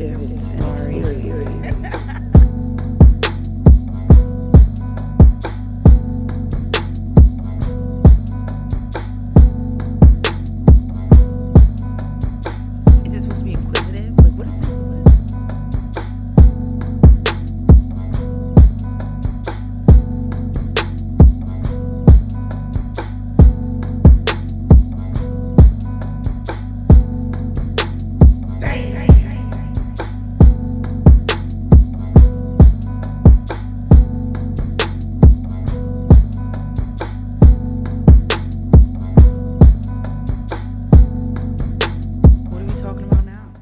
experience and experience. Is it supposed to be inquisitive? Like, what is this? What are we talking about now?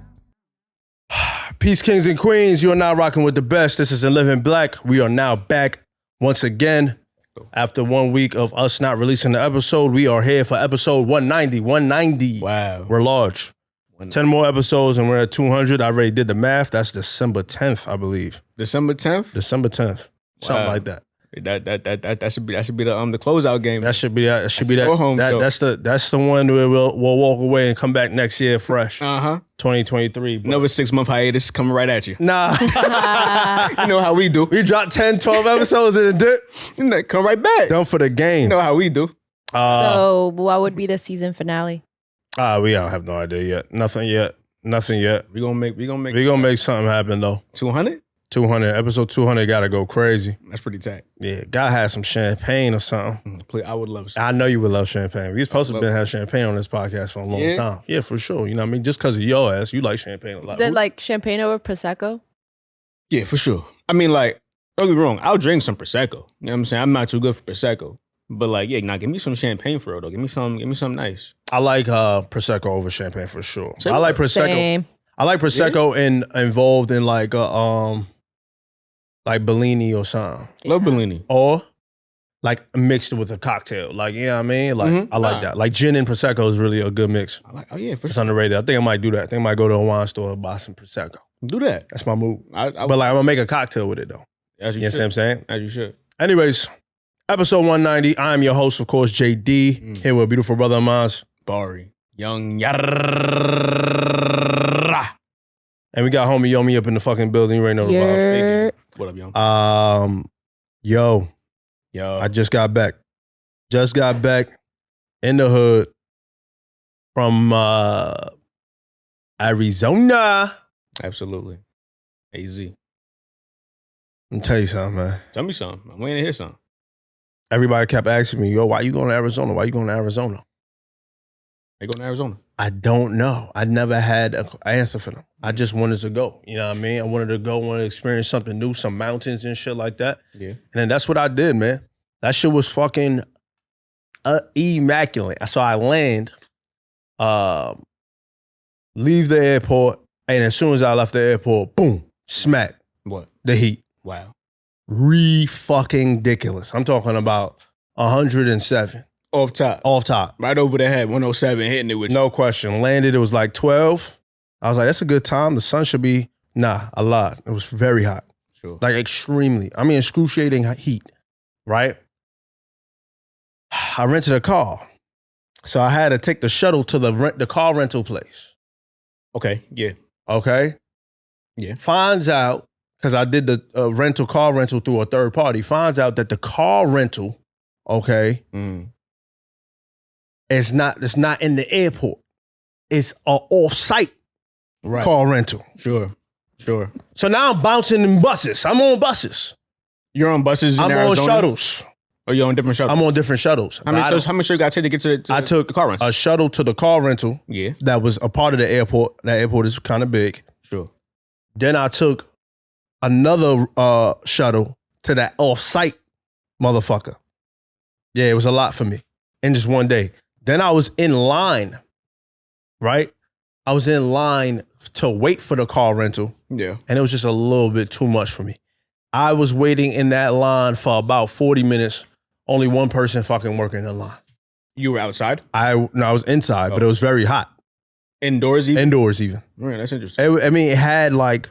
Peace, kings and queens. You are now rocking with the best. This is In Living Black. We are now back once again. After 1 week of us not releasing the episode, we are here for episode 190. 190. Wow. We're large. 10 more episodes and we're at 200. I already did the math. That's December 10th, I believe. December 10th? December 10th. Something Wow. like that. That should be the closeout game. That should be that. That should be that. Go home show. That's the one where we'll walk away and come back next year fresh. 2023. But Another 6 month hiatus coming right at you. nah. You know how we do. We dropped 10, 12 episodes in a dip. You know, come right back. Done for the game. You know how we do. So what would be the season finale? We don't have no idea yet. Nothing yet. We gonna make We gonna make something happen though. 200. 200. Episode 200 gotta go crazy. That's pretty tight. Yeah, gotta have some champagne or something. Please, I would love some. I know you would love champagne. We supposed to have champagne on this podcast for a long Yeah? time. Yeah, for sure. You know what I mean? Just because of your ass, you like champagne a lot. Then like champagne over prosecco? Yeah, for sure. I mean, like, don't get me wrong. I'll drink some prosecco. You know what I'm saying? I'm not too good for prosecco, but like, yeah, now give me some champagne for real though. Give me some nice. I like prosecco over champagne for sure. Same I like prosecco. Same. I like prosecco involved in like Bellini or something, Love Bellini. or like mixed with a cocktail. Like, you know what I mean? Like Mhm. I like that. Like gin and prosecco is really a good mix. I like, oh yeah, for It's sure. underrated. I think I might do that. I think I might go to a wine store and buy some prosecco. Do that. That's my move. I But like I'm gonna make a cocktail with it though. as You you know what I'm should. saying? As you should. Anyways, episode 190. I am your host, of course, JD. Here with a beautiful brother of mine. Bari. Young Yarra. And we got homie Yomi up in the fucking building. You already know the vibes. What up, young? Yo, Yo. I just got back. Just got back in the hood from Arizona. Absolutely. AZ. Let me tell you something, man. Tell me something. I'm waiting to hear something. Everybody kept asking me, yo, why you going to Arizona? Why you going to Arizona? They going to Arizona. I don't know. I never had an answer for them. I just wanted to go. You know what I mean? I wanted to go, wanted to experience something new, some mountains and shit like that. Yeah. And then that's what I did, man. That shit was fucking immaculate. So I land, leave the airport, and as soon as I left the airport, boom, smack, What? the heat. Wow. Fucking ridiculous. I'm talking about 107 Off top. off top. Right over the head. 107 hitting it with No question. Landed, it was like 12. I was like, that's a good time. The sun should be, a lot. It was very hot. you. Sure. Like extremely. I mean, excruciating heat, right? I rented a car. So I had to take the shuttle to the car rental place. Okay. Yeah. Okay? Yeah. Finds out, because I did the car rental through a third party, finds out that the car rental, okay, Mm. it's not in the airport. It's an off-site Right. car rental. Sure. Sure. So now I'm bouncing in buses. I'm on buses. You're on buses in I'm Arizona? on shuttles. Or you're on different shuttles? I'm on different shuttles. How many shows you got to get to I took the car rental? a shuttle to the car rental Yeah. that was a part of the airport. That airport is kind of big. Sure. Then I took another shuttle to that off-site motherfucker. Yeah, it was a lot for me in just one day. Then I was in line, right? I was in line to wait for the car rental, Yeah. and it was just a little bit too much for me. I was waiting in that line for about 40 minutes. Only one person fucking working the line. You were outside? I was inside, but it was very hot. Indoors even? Indoors even. Right, that's interesting. It had like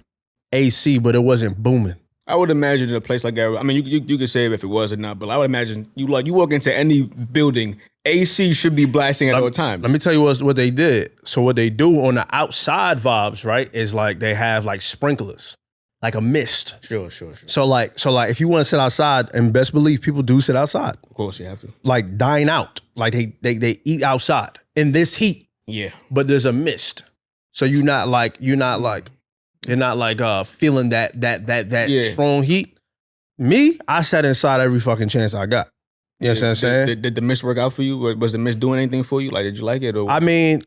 AC, but it wasn't booming. I would imagine in a place like that, I mean, you could say if it was or not, but I would imagine you walk into any building AC should be blasting at all times. Let me tell you what they did. So what they do on the outside vibes, right, is like they have like sprinklers, like a mist. Sure. So like if you want to sit outside, and best believe people do sit outside, Of course you have to. like dine out, like they eat outside in this heat, Yeah. but there's a mist, so you're not like feeling that Yeah. strong heat. Me, I sat inside every fucking chance I got. You know what I'm saying? Did the mist work out for you? Was the mist doing anything for you? Like, did you like it? Or I mean,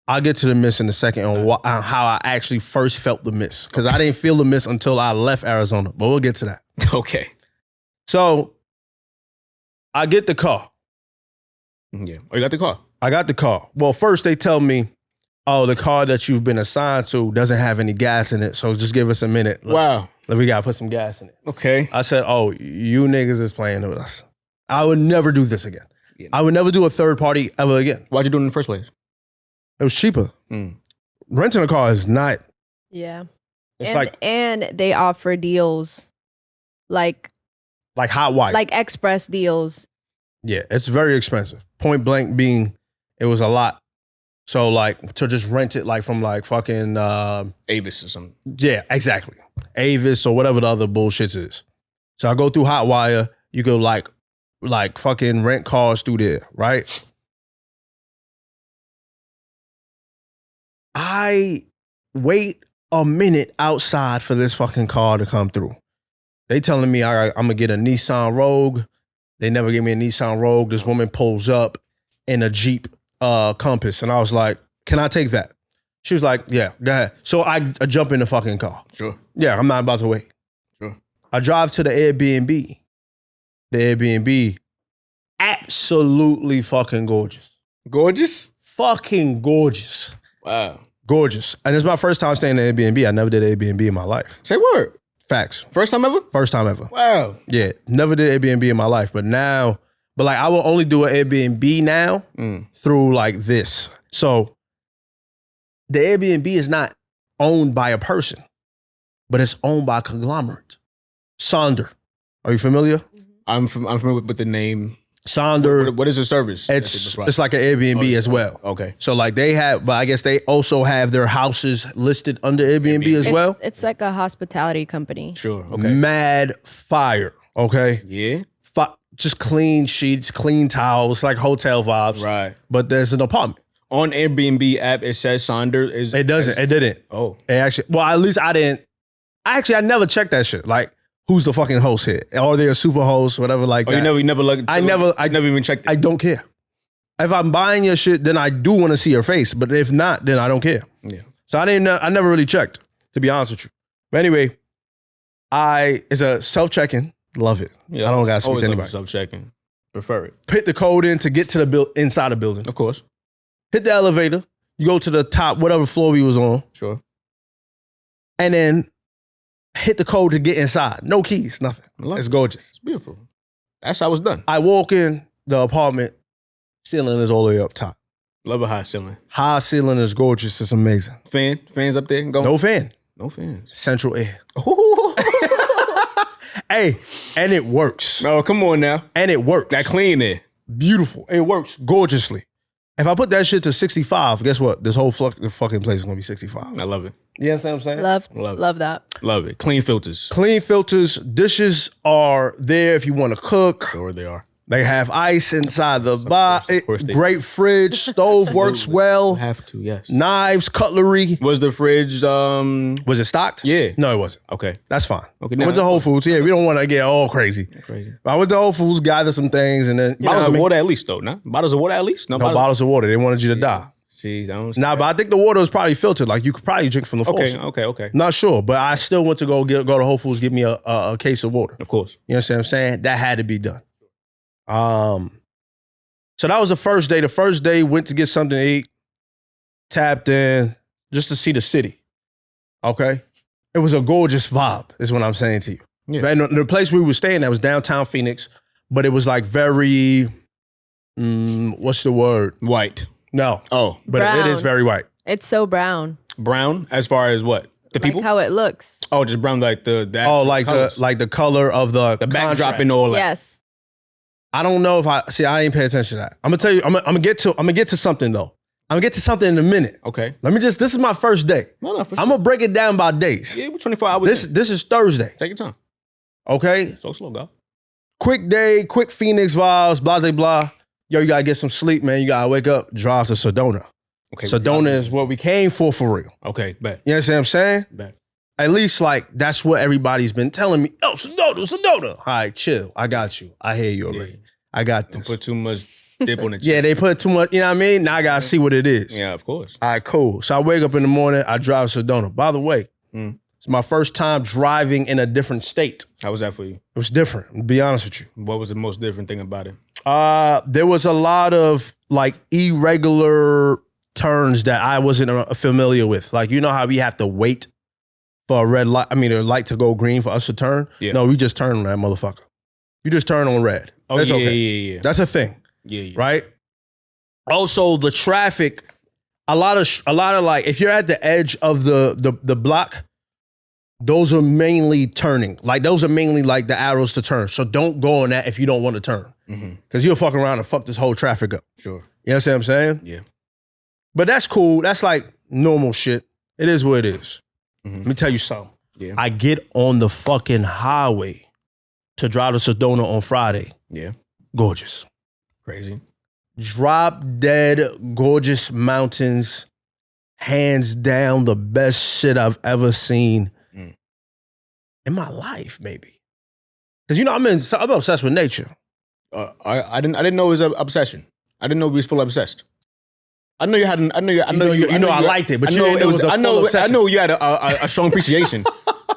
I'll get to the mist in a second on how I actually first felt the mist. Because I didn't feel the mist until I left Arizona. But we'll get to that. Okay. So I get the car. Yeah. Oh, you got the car? I got the car. Well, first they tell me, oh, the car that you've been assigned to doesn't have any gas in it. So just give us a minute. Wow. We got to put some gas in it. Okay. I said, oh, you niggas is playing with us. I would never do this again. Yeah. I would never do a third party ever again. Why'd you do it in the first place? It was cheaper. Mm. Renting a car is not. Yeah. It's And they offer deals like like hot wire. like express deals. Yeah, it's very expensive. Point blank being, it was a lot. So like to just rent it like from like fucking Avis or something. yeah, exactly. Avis or whatever the other bullshit is. So I go through Hotwire. You go like fucking rent cars through there, right? I wait a minute outside for this fucking car to come through. They telling me I'm gonna get a Nissan Rogue. They never give me a Nissan Rogue. This woman pulls up in a Jeep Compass, and I was like, "Can I take that?" She was like, "Yeah, go ahead." So I jump in the fucking car. Sure. Yeah, I'm not about to wait. Sure. I drive to the Airbnb. The Airbnb, absolutely fucking gorgeous. Gorgeous? Fucking gorgeous. Wow. Gorgeous. And it's my first time staying in Airbnb. I never did Airbnb in my life. Say word. Facts. First time ever? First time ever. Wow. Yeah, never did Airbnb in my life. But like I will only do an Airbnb now through like this. So the Airbnb is not owned by a person, but it's owned by a conglomerate. Sonder. Are you familiar? I'm familiar with the name. Sonder. What is the service? It's like an Airbnb as well. Okay. So like they have, but I guess they also have their houses listed under Airbnb as well. It's like a hospitality company. Sure. Okay. Mad fire. Okay. Yeah. Just clean sheets, clean towels, like hotel vibes. Right. But there's an apartment. On Airbnb app, it says Sonder is. It doesn't. It didn't. Oh. It actually. Well, at least I didn't. I never checked that shit. Like, who's the fucking host here? Are they a super host? Whatever. Like Oh, that. you never looked. I never even checked it. I don't care. If I'm buying your shit, then I do want to see your face. But if not, then I don't care. Yeah. So I never really checked, to be honest with you. But anyway, it's a self-check-in. Love it. Yeah. I don't gotta speak to anybody. Self-checking. Prefer it. Hit the code in to get to the inside the building. Of course. Hit the elevator. You go to the top, whatever floor we was on, Sure. and then hit the code to get inside. No keys, nothing. It's gorgeous. It's beautiful. That's how it's done. I walk in the apartment. Ceiling is all the way up top. Love a high ceiling. High ceiling is gorgeous. It's amazing. Fans up there going. No fan. No fans. Central air. Ooh. Hey, and it works. No, come on now. And it works. That clean there. Beautiful. It works gorgeously. If I put that shit to 65, guess what? This whole fucking place is gonna be 65. I love it. You understand what I'm saying? Love that. Love it. Clean filters. Clean filters. Dishes are there if you want to cook. Sure they are. They have ice inside the box. Of course they Great fridge. Stove works well. Have to, yes. Knives, cutlery. Was the fridge Was it stocked? Yeah. No, it wasn't. Okay. That's fine. Okay, I now- went to Whole Foods. Yeah, we don't want to get all crazy. Crazy. I went to Whole Foods, gathered some things, and then Bottles of water at least though, no? Bottles of water at least? No bottles of water. They wanted you to die. See, I don't Nah, but I think the water was probably filtered. Like you could probably drink from the faucet. Okay. Not sure, but I still went to go to Whole Foods, give me a case of water. Of course. You understand what I'm saying? That had to be done. So that was the first day. The first day, went to get something to eat, tapped in, just to see the city. Okay? It was a gorgeous vibe, is what I'm saying to you. Yeah. And the place we were staying at was downtown Phoenix, but it was like very, what's the word? White. No. Oh. But it is Brown. very white. It's so brown. Brown as far as what? The people? Like how it looks. Oh, just brown like the Oh, like colors. the color of the the backdrop contrast. and all that. Yes. I don't know if I ain't pay attention to that. I'm gonna tell you, I'm gonna get to something though. I'm gonna get to something in a minute. Okay. This is my first day. No, for sure. I'm gonna break it down by days. Yeah, we're 24 hours. This is Thursday. Take your time. Okay? So slow, go. Quick day, quick Phoenix vibes, blah, blah, blah. Yo, you gotta get some sleep, man. You gotta wake up, drive to Sedona. Okay. Sedona is what we came for real. Okay, bet. You understand what I'm saying? Bet. At least, like, that's what everybody's been telling me. Oh, Sedona. All right, chill. I got you. I hear you already. Yeah. I got Don't this. put too much dip on it. Yeah, they put too much, you know what I mean? Now I gotta see what it is. Yeah, of course. All right, cool. So I wake up in the morning, I drive to Sedona. By the way, it's my first time driving in a different state. How was that for you? It was different, to be honest with you. What was the most different thing about it? There was a lot of like irregular turns that I wasn't familiar with. Like, you know how we have to wait for a red light, a light to go green for us to turn? Yeah. No, we just turn on that motherfucker. You just turn on red. Oh, That's yeah, okay. yeah. That's a thing. Yeah. Right? Also, the traffic, a lot of like, if you're at the edge of the block, those are mainly turning. Like, those are mainly like the arrows to turn. So don't go on that if you don't want to turn. Because you'll fuck around and fuck this whole traffic up. Sure. You know what I'm saying? Yeah. But that's cool. That's like normal shit. It is what it is. Let me tell you something. Yeah. I get on the fucking highway to drive to Sedona on Friday. Yeah. Gorgeous. Crazy. Drop dead gorgeous mountains. Hands down the best shit I've ever seen in my life, maybe. Because, you know, I'm obsessed with nature. I didn't know it was an obsession. I didn't know we was full obsessed. I know you had. I liked it, but you didn't know it was a full I obsession. know you had a strong appreciation.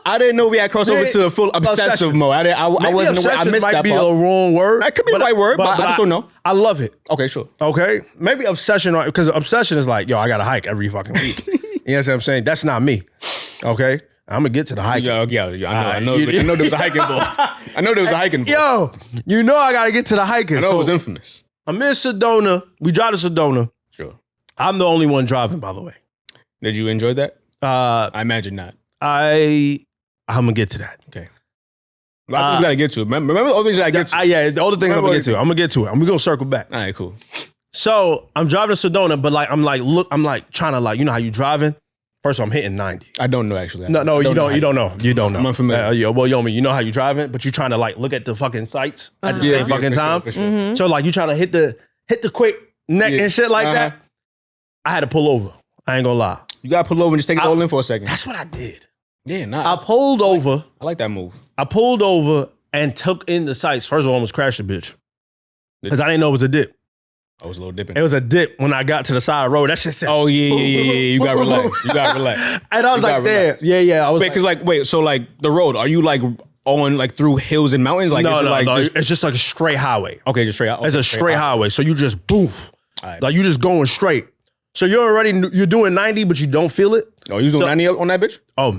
I didn't know we had crossed over to a full obsessive mode. I wasn't aware. I missed might that be part. a wrong word. That could be the right word, but I just don't know. I love it. Okay, sure. Okay? Maybe obsession, because obsession is like, yo, I got to hike every fucking week. You know what I'm saying? That's not me. Okay? I'm going to get to the hiking. Yeah. I know there was a hike involved. I know there was a hike involved. Yo, you know I got to get to the hiking. I know it was infamous. I'm in Sedona. We drive to Sedona. Sure. I'm the only one driving, by the way. Did you enjoy that? I imagine not. I'm going to get to that. Okay. A lot of things you got to get to. Remember all the things I get to? Yeah, the other things I'm going to get to. I'm going to get to it. I'm going to circle back. All right, cool. So I'm driving to Sedona, but like, I'm like trying to like, you know how you driving? First of all, I'm hitting 90. I don't know, actually. No, you don't know. You don't know. I'm unfamiliar. You know how you driving, but you trying to like look at the fucking sights at the same fucking time. For sure. So like you trying to hit the quick neck and shit like that. I had to pull over. I ain't gonna lie. You got to pull over and just take it all in for a second. That's what I did. Yeah, nah. I pulled over. I like that move. I pulled over and took in the sights. First of all, I almost crashed the bitch. Because I didn't know it was a dip. I was a little dipping. It was a dip when I got to the side of the road. That shit said, oh, yeah. You got to relax. You got to relax. And I was like, damn. Yeah. I was wait, because so the road, are you like on like through hills and mountains? Like, no. Just, it's just like a straight highway. Okay, just straight out. It's a straight highway. So you just boof. Right. Like you just going straight. So you're doing 90, but you don't feel it. Oh, you was doing 90 on that bitch? Oh,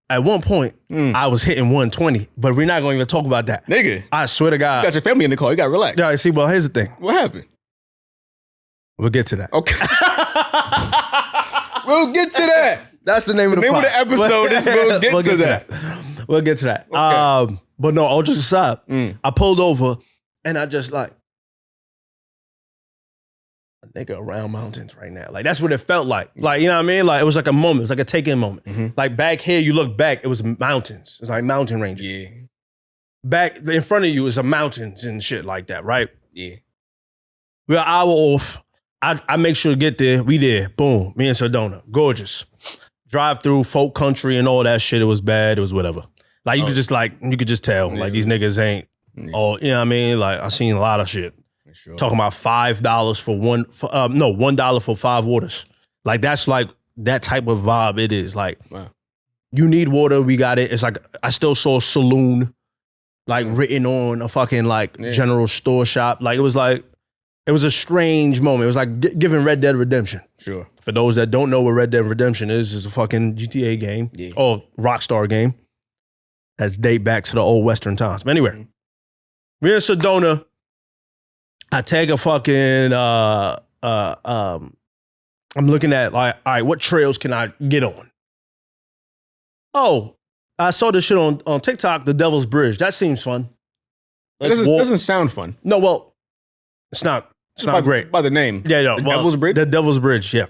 at one point, I was hitting 120, but we're not going to even talk about that. Nigga. I swear to God. You got your family in the car. You got to relax. Yeah, see, well, here's the thing. What happened? We'll get to that. Okay. We'll get to that. That's the name of the name of the episode is We'll Get to That. We'll get to that. Okay. But no, all just aside, I pulled over and I just like, nigga around mountains right now. Like, that's what it felt like. Like, you know what I mean? Like, it was like a moment. It was like a take-in moment. Like, back here, you look back, it was mountains. It's like mountain ranges. Yeah. Back in front of you is a mountains and shit like that, right? Yeah. We're an hour off. I make sure to get there. We there. Boom. Me and Sedona. Gorgeous. Drive through folk country and all that shit. It was bad. It was whatever. Like, you could just tell. Yeah. Like, these niggas ain't all, you know what I mean? Like, I seen a lot of shit. Sure. Talking about $5 for $1 for 5 waters. Like, that's like that type of vibe it is. Like, wow. You need water, we got it. It's like, I still saw saloon, like written on a fucking like general store shop. Like, it was a strange moment. It was like giving Red Dead Redemption. Sure. For those that don't know what Red Dead Redemption is, it's a fucking GTA game. Yeah. Or Rockstar game. That's date back to the old Western times. But anyway, we're in Sedona. I take a fucking, I'm looking at like, all right, what trails can I get on? Oh, I saw this shit on TikTok, the Devil's Bridge. That seems fun. Doesn't sound fun. No, well, it's not great. By the name. Yeah, no. The Devil's Bridge? The Devil's Bridge, yeah.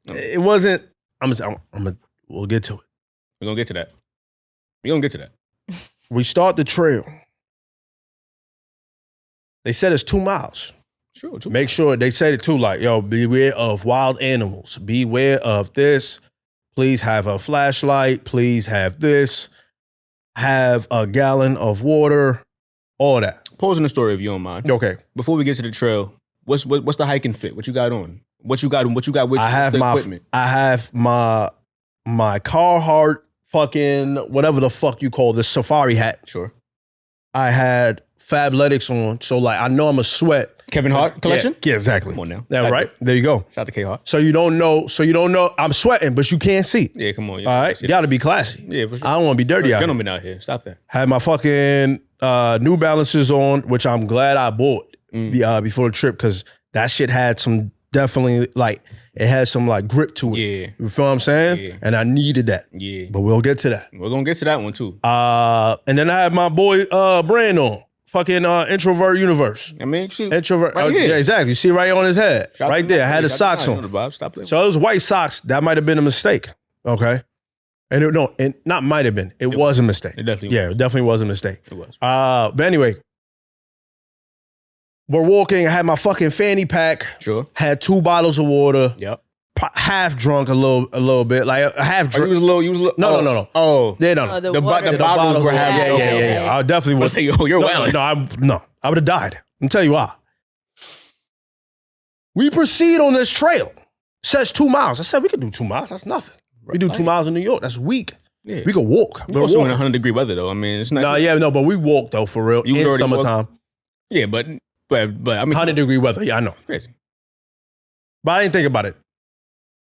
It wasn't. We'll get to it. We're going to get to that. We're going to get to that. We start the trail. They said it's 2 miles. Sure. Make sure they said it too, like, yo, beware of wild animals. Beware of this. Please have a flashlight. Please have this. Have a gallon of water. All that. Posing the story if you don't mind. Okay. Before we get to the trail, what's the hiking fit? What you got on? What you got with you? I have my equipment? I have my Carhartt fucking whatever the fuck you call this safari hat. Sure. I had Fabletics on, so like I know I'm a sweat. Kevin Hart collection? Yeah, exactly. Come on now. Yeah, right. There you go. Shout out to K Hart. So you don't know. I'm sweating, but you can't see. Yeah, come on. All right, you got to be classy. Yeah, for sure. I don't want to be dirty out here. Gentlemen out here. Stop that. Had my fucking New Balances on, which I'm glad I bought before the trip because that shit had some definitely like it had some like grip to it. Yeah. You feel what I'm saying? Yeah. And I needed that. Yeah. But we'll get to that. We're gonna get to that one too. And then I had my boy Brand on. Fucking Introvert Universe. I mean, see, Introvert. right here. Yeah, exactly. You see right on his head. Shout right to there. I Mike had Lee. the Shout socks to Mike. on. You know the vibe. Stop playing. So those white socks, that might have been a mistake. Okay. And it not might have been. It was a mistake. It definitely Yeah, it definitely was a mistake. It was. But anyway, we're walking. I had my fucking fanny pack. Sure. Had 2 bottles of water. Yep. Half drunk a little bit. Like a half Oh, drunk. you was a little. No. Oh. Yeah, no. Oh, The water. bottles were having. Yeah. I definitely I was. say, yo, you're wild. No. I would have died. I'm tell you why. We proceed on this trail. Says 2 miles. I said we could do 2 miles. That's nothing. We do 2 miles in New York. That's weak. Yeah. We could walk. We also in 100-degree weather though. I mean, it's not. But we walked though for real. You was in already summertime. Yeah, but I mean, 100-degree weather. Yeah, I know. crazy. But I didn't think about it.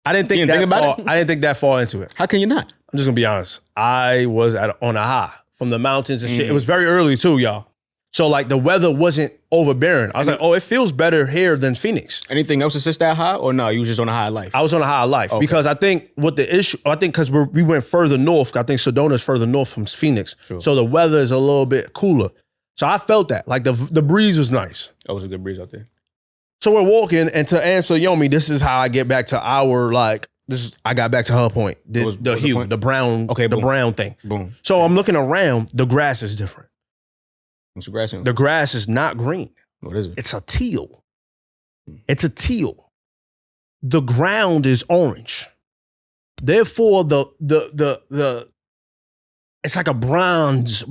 I didn't think that far into it. How can you not? I'm just gonna be honest. I was on a high from the mountains and shit. It was very early too, y'all. So like the weather wasn't overbearing. I was like, oh, it feels better here than Phoenix. Anything else assist that high, or no? You was just on a high life. I was on a high life because I think what the issue, because we went further north. I think Sedona's further north from Phoenix, so the weather is a little bit cooler. So I felt that like the breeze was nice. That was a good breeze out there. So we're walking, and to answer Yomi, this is how I get back to I got back to her point. The hue, point? the brown, Okay, the boom. brown thing. Boom. So I'm looking around. The grass is different. What's the grass in? The grass is not green. What is it? It's a teal. It's a teal. The ground is orange. Therefore, the it's like a bronze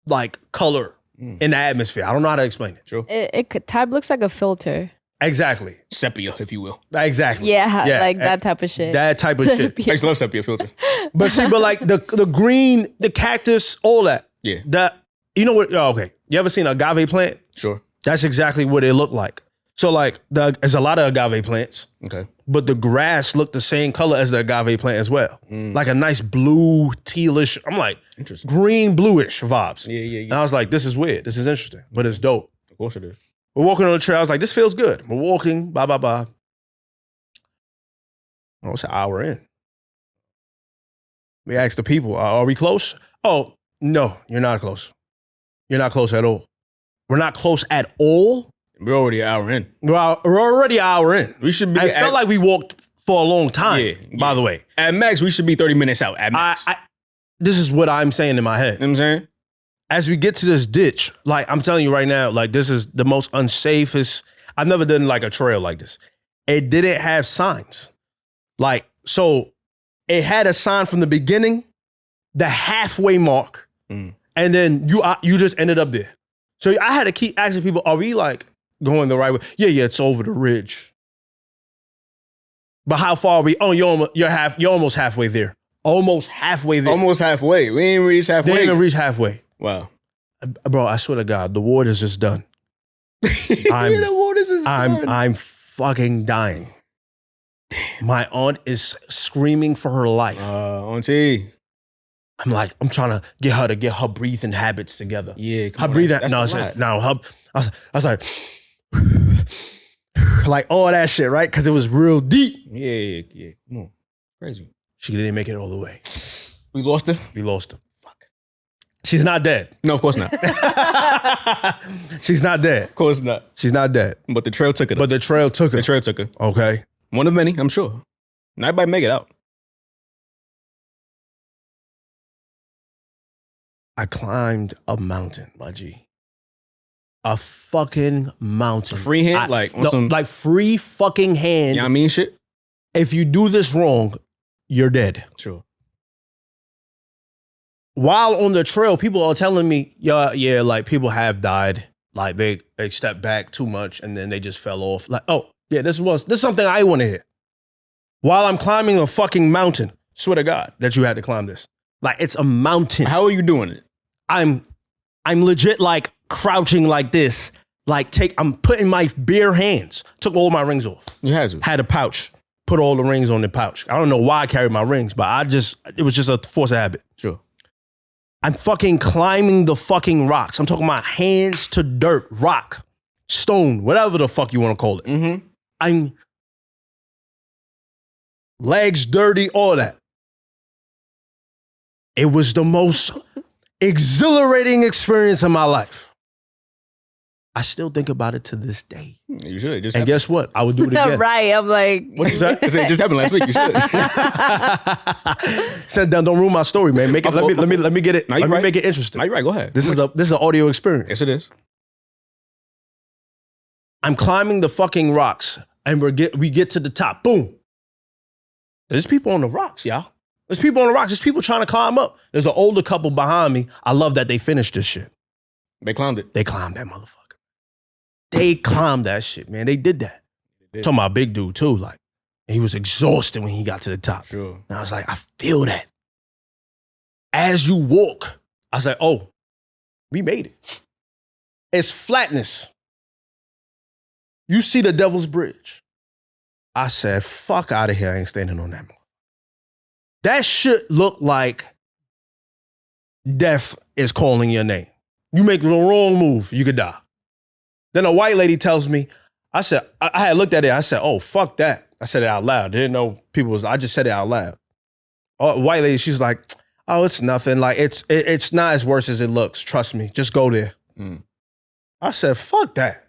like color in the atmosphere. I don't know how to explain it. Sure. Type looks like a filter. Exactly. Sepia, if you will. Exactly. Yeah, like that type of shit. That type of shit. I used to love sepia filters. But see, like the green, the cactus, all that. Yeah. That you know what? Oh, okay. You ever seen an agave plant? Sure. That's exactly what it looked like. So like there's a lot of agave plants. Okay. But the grass looked the same color as the agave plant as well. Like a nice blue, tealish. I'm like, Interesting. green, bluish vibes. Yeah. And I was like, this is weird. This is interesting, but it's dope. Of course it is. We're walking on the trail. I was like, this feels good. We're walking, blah. Oh, it's an hour in. We asked the people, are we close? Oh, no, you're not close. You're not close at all. We're not close at all. We're already an hour in. We're already an hour in. We should be. I felt like we walked for a long time, by the way. At max, we should be 30 minutes out. At max. This is what I'm saying in my head. You know what I'm saying? As we get to this ditch, like I'm telling you right now, like this is the most unsafest. I've never done like a trail like this. It didn't have signs. Like, so it had a sign from the beginning, the halfway mark, and then you just ended up there. So I had to keep asking people, are we like going the right way? Yeah, it's over the ridge. But how far are we? Oh, you're almost halfway there. Almost halfway there. Almost halfway. We ain't reached halfway. They didn't even reach halfway. Wow. Bro, I swear to God, the water's just done. The water's just done. I'm fucking dying. My aunt is screaming for her life. Auntie. I'm trying to get her breathing habits together. Yeah. Her breathing. That's No, a it's lot. no. I was like all that shit, right? Because it was real deep. Yeah. Come on. Crazy. She didn't make it all the way. We lost her? We lost her. Fuck. She's not dead. No, of course not. Of She's not dead. course not. She's not dead. But the trail took her. But the trail took her. The trail took her. Okay. One of many, I'm sure. Not everybody make it out. I climbed a mountain, my G. A fucking mountain. Free hand? Like, on some- like free fucking hand. You know what I mean? Shit. If you do this wrong, you're dead. Sure. While on the trail, people are telling me, yeah, like people have died. Like they stepped back too much and then they just fell off. Like, oh, yeah, this is something I want to hear. While I'm climbing a fucking mountain, swear to God that you had to climb this. Like, it's a mountain. How are you doing it? I'm legit like crouching like this. Like I'm putting my bare hands, took all my rings off. You had to. Had a pouch, put all the rings on the pouch. I don't know why I carried my rings, but it was just a force of habit. Sure. I'm fucking climbing the fucking rocks. I'm talking about hands to dirt, rock, stone, whatever the fuck you want to call it. Mm-hmm. I'm legs dirty, all that. It was the most exhilarating experience of my life. I still think about it to this day. You should. It just And happened. guess what? I would do it again. Right. I'm like, What you said? It just happened last week. You should. Said down, don't ruin my story, man. Make it. Let me get it. No, Let you're me right. make it interesting. No, you're right. Go ahead. This is an audio experience. Yes, it is. I'm climbing the fucking rocks, and we get to the top. Boom. There's people on the rocks, y'all. There's people on the rocks. There's people trying to climb up. There's an older couple behind me. I love that they finished this shit. They climbed it. They climbed that motherfucker. They climbed that shit, man. They did that. Talking about big dude too. Like, he was exhausted when he got to the top. Sure. And I was like, I feel that. As you walk, I was like, oh, we made it. It's flatness. You see the Devil's Bridge. I said, fuck out of here. I ain't standing on that. That shit looked like death is calling your name. You make the wrong move, you could die. Then a white lady tells me, I said, I had looked at it. I said, oh, fuck that. I said it out loud. Didn't know I just said it out loud. White lady, she's like, oh, it's nothing. Like, it's not as worse as it looks. Trust me. Just go there. Mm. I said, fuck that.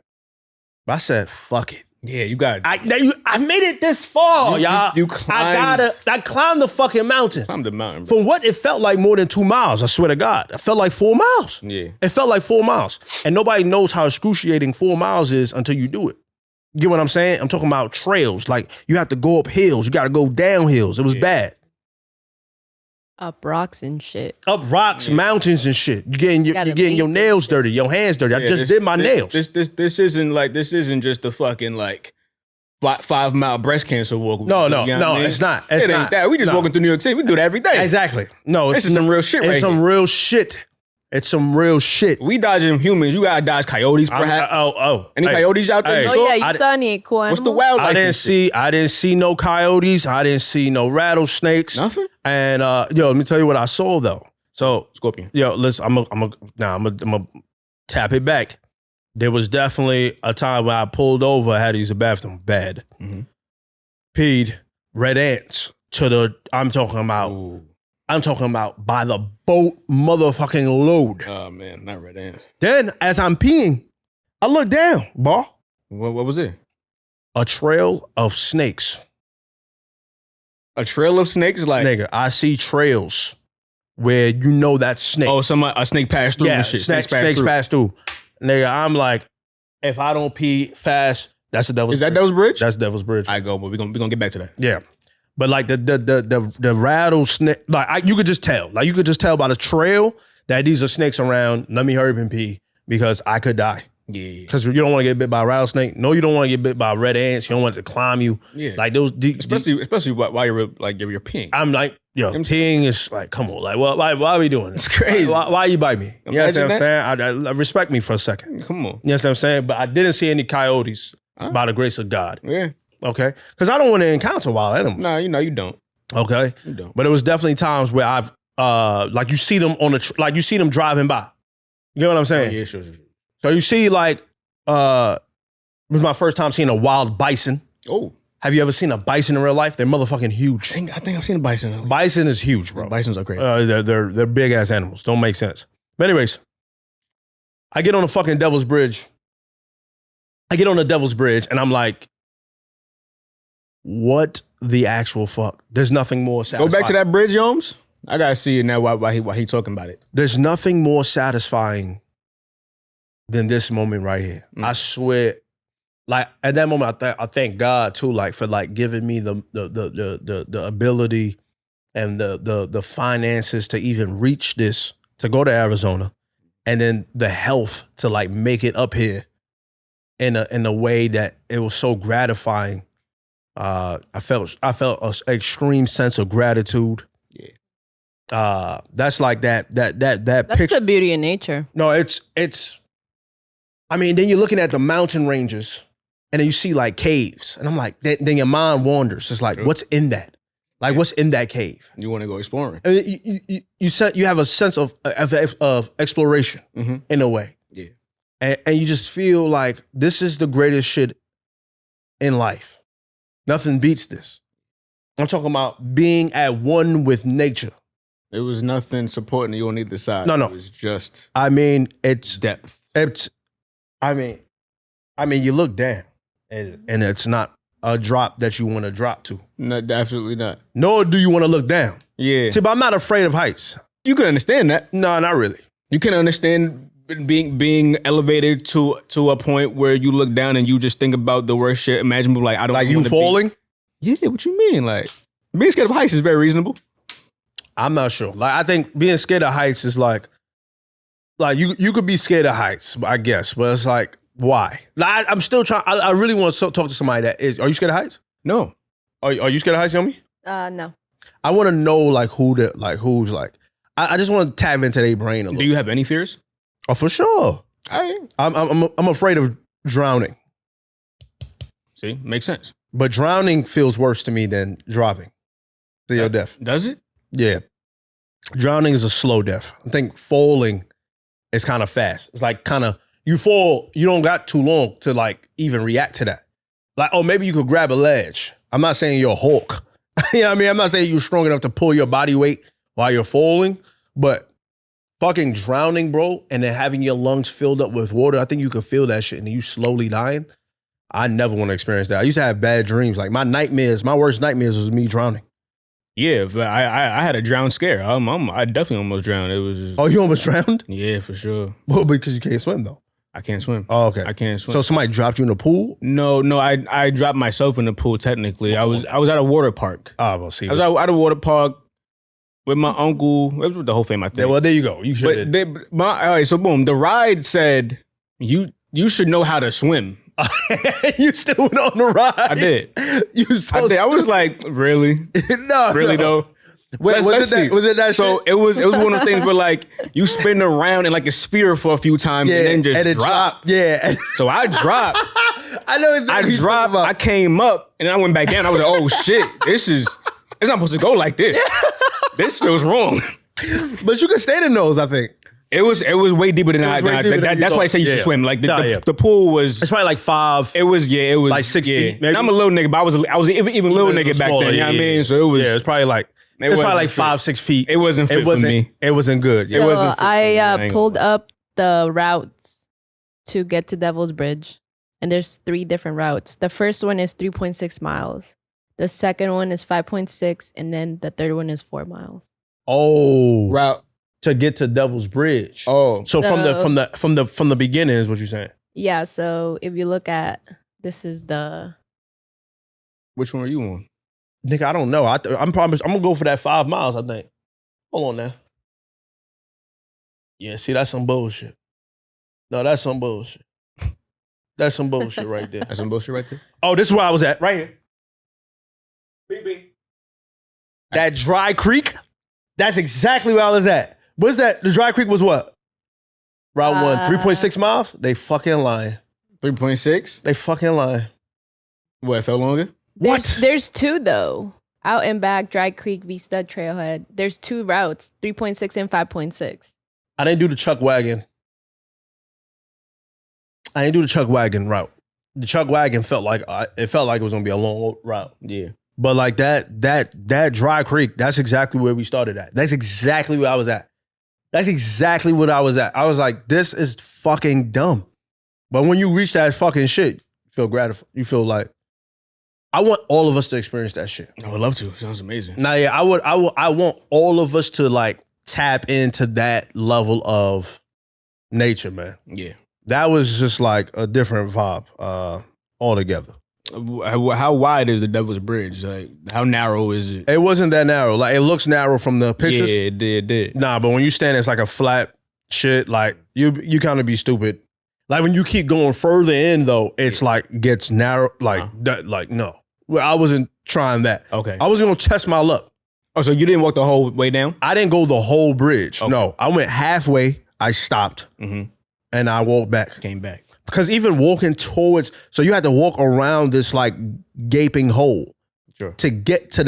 I said, fuck it. Yeah, you got it. I made it this far, y'all. You climbed. I climbed the fucking mountain. Climbed the mountain, bro. From what it felt like more than 2 miles, I swear to God. It felt like 4 miles. Yeah. It felt like 4 miles. And nobody knows how excruciating 4 miles is until you do it. You get what I'm saying? I'm talking about trails. Like, you have to go up hills. You got to go down hills. It was bad. up rocks and shit. Up rocks, mountains and shit. You're getting your nails dirty, your hands dirty. I just did my nails. This isn't just a fucking like 5 mile breast cancer walk. No, You know what I mean? it's not. It ain't that. We just walking through New York City. We do that every day. Exactly. No, This is some real shit right It's some here. real shit. It's some real shit. We dodging humans. You gotta dodge coyotes, perhaps. Any Hey, coyotes out there? hey. you Oh saw? yeah, you saw any cool What's the animals? wildlife? I didn't see no coyotes. I didn't see no rattlesnakes. Nothing? And let me tell you what I saw though. So Scorpion. listen, I'm gonna tap it back. There was definitely a time where I pulled over, I had to use the bathroom bad. Mhm. Peed, red ants I'm talking about by the boat motherfucking load. Oh man, not red ants. Then as I'm peeing, I look down, boy. What was it? A trail of snakes. A trail of snakes? Like Nigga, I see trails where you know that's snake. a snake passed through and shit. Snakes pass through. Nigga, I'm like, if I don't pee fast, that's the Devil's Is that Bridge. Devil's Bridge? That's Devil's Bridge. I go, but we're gonna get back to that. Yeah. But like the rattlesnake, like you could just tell. Like you could just tell by the trail that these are snakes around. Let me hurry up and pee because I could die. Yeah. Because you don't want to get bit by a rattlesnake. No, you don't want to get bit by red ants. You don't want it to climb you. Yeah. Like those. Especially while you're peeing. I'm like, peeing is like, come on. Like, why are we doing this? It's crazy. Why you bite me? You know what Imagine I'm saying? I respect me for a second. Come on. You know what I'm saying? But I didn't see any coyotes by the grace of God. Yeah. Okay? Because I don't want to encounter wild animals. Nah, you don't. Okay? You don't. But it was definitely times where I've, like you see them you see them driving by. You know what I'm Oh, saying? yeah, sure. So you see like, it was my first time seeing a wild bison. Oh. Have you ever seen a bison in real life? They're motherfucking huge. I think I've seen a bison. Bison is huge, bro. Bisons are great. They're big ass animals. Don't make sense. But anyways, I get on the fucking Devil's Bridge. And I'm like, what the actual fuck? There's nothing more satisfying. Go back to that bridge, Yomes. I gotta see it now while he talking about it. There's nothing more satisfying than this moment right here. I swear. Like at that moment, I thank God too, like for like giving me the ability and the finances to even reach this, to go to Arizona, and then the health to like make it up here in a way that it was so gratifying. I felt an extreme sense of gratitude. Yeah. That's like that That's picture. the beauty in nature. No, it's. I mean, then you're looking at the mountain ranges. And then you see like caves. And I'm like, then your mind wanders. It's like, what's in that? Like, what's in that cave? You want to go exploring. And you have a sense of exploration in a way. Yeah. And you just feel like this is the greatest shit in life. Nothing beats this. I'm talking about being at one with nature. There was nothing supporting you on either side. No. It was just I mean, it's depth. I mean, you look down. And it's not a drop that you want to drop to. No, absolutely not. Nor do you want to look down. Yeah. See, but I'm not afraid of heights. You can understand that. No, not really. You can understand being elevated to a point where you look down and you just think about the worst shit imaginable. Like, I don't like you falling? Yeah, what you mean? Like, being scared of heights is very reasonable. I'm not sure. Like, I think being scared of heights is like you could be scared of heights, I guess, but it's like, why? Like, I'm still trying. I really want to talk to somebody that is. Are you scared of heights? No. Are you scared of heights, Yomi? No. I want to know like who's like. I just want to tap into their brain a little. Do you have any fears? Oh, for sure. I'm I'm afraid of drowning. See, makes sense. But drowning feels worse to me than dropping to your death. Does it? Yeah. Drowning is a slow death. I think falling is kind of fast. It's like kind of. You fall, you don't got too long to like even react to that. Like, oh, maybe you could grab a ledge. I'm not saying you're a Hulk. You know what I mean? I'm not saying you're strong enough to pull your body weight while you're falling, but fucking drowning, bro, and then having your lungs filled up with water, I think you could feel that shit and you slowly dying. I never want to experience that. I used to have bad dreams. Like my worst nightmares was me drowning. Yeah, but I had a drown scare. I definitely almost drowned. It was. Oh, you almost drowned? Yeah, for sure. Well, because you can't swim though. I can't swim. Oh, okay. I can't swim. So somebody dropped you in the pool? No, I dropped myself in the pool. Technically, I was at a water park. Oh, well, see. I was at a water park with my uncle. It was with the whole family, I think. Yeah, well, there you go. You should. All right, so boom. The ride said you should know how to swim. You still went on the ride? I did. I did. I was like, really? No, really though. Wait, was it that so shit? it was one of the things where like you spin around in like a sphere for a few times and then just drop. Yeah. So I dropped. I know exactly. I dropped. I came up and then I went back down. I was like, oh shit, it's not supposed to go like this. This feels wrong. But you can stay in those, I think. It was way deeper than I. That's why I say you should swim. Like the pool was. It's probably like 5. It was like 6 feet. Maybe? And I'm a little nigga, but I was even little nigga back then. You know what I mean? So it was. Yeah, it's probably like. It's probably like 5-6 feet. It wasn't fit for me. It wasn't good. So it wasn't fit for me. I pulled up the routes to get to Devil's Bridge, and there's 3 different routes. The first one is 3.6 miles. The second one is 5.6, and then the third one is 4 miles. Oh, Route to get to Devil's Bridge. Oh, so from the beginning is what you're saying? Yeah. So if you look at this is the. Which one are you on? Nigga, I don't know. I'm gonna go for that 5 miles, I think. Hold on now. Yeah, see, that's some bullshit. No, that's some bullshit. That's some bullshit right there. That's some bullshit right there. Oh, this is where I was at, right here. Bing, bing. That dry creek, that's exactly where I was at. What's that? The dry creek was what? Route 1, 3.6 miles? They fucking lying. 3.6? They fucking lying. What, it felt longer? What? There's 2 though. Out and back, Dry Creek, Vista, Trailhead. There's 2 routes, 3.6 and 5.6. I didn't do the Chuck Wagon. I didn't do the Chuck Wagon route. The Chuck Wagon felt like it was gonna be a long route. Yeah. But like that Dry Creek, that's exactly where we started at. That's exactly where I was at. That's exactly what I was at. I was like, this is fucking dumb. But when you reach that fucking shit, you feel gratified. You feel like, I want all of us to experience that shit. I would love to. Sounds amazing. Now, yeah, I want all of us to like tap into that level of nature, man. Yeah. That was just like a different vibe altogether. How wide is the Devil's Bridge? Like, how narrow is it? It wasn't that narrow. Like, it looks narrow from the pictures. Yeah, it did. Nah, but when you stand, it's like a flat shit. Like, you kind of be stupid. Like, when you keep going further in, though, it's like gets narrow. Like, that, like no. Well, I wasn't trying that. Okay. I was going to test my luck. Oh, so you didn't walk the whole way down? I didn't go the whole bridge. Okay. No, I went halfway. I stopped. And I walked back. Came back. Because even walking towards, so you had to walk around this like gaping hole to get to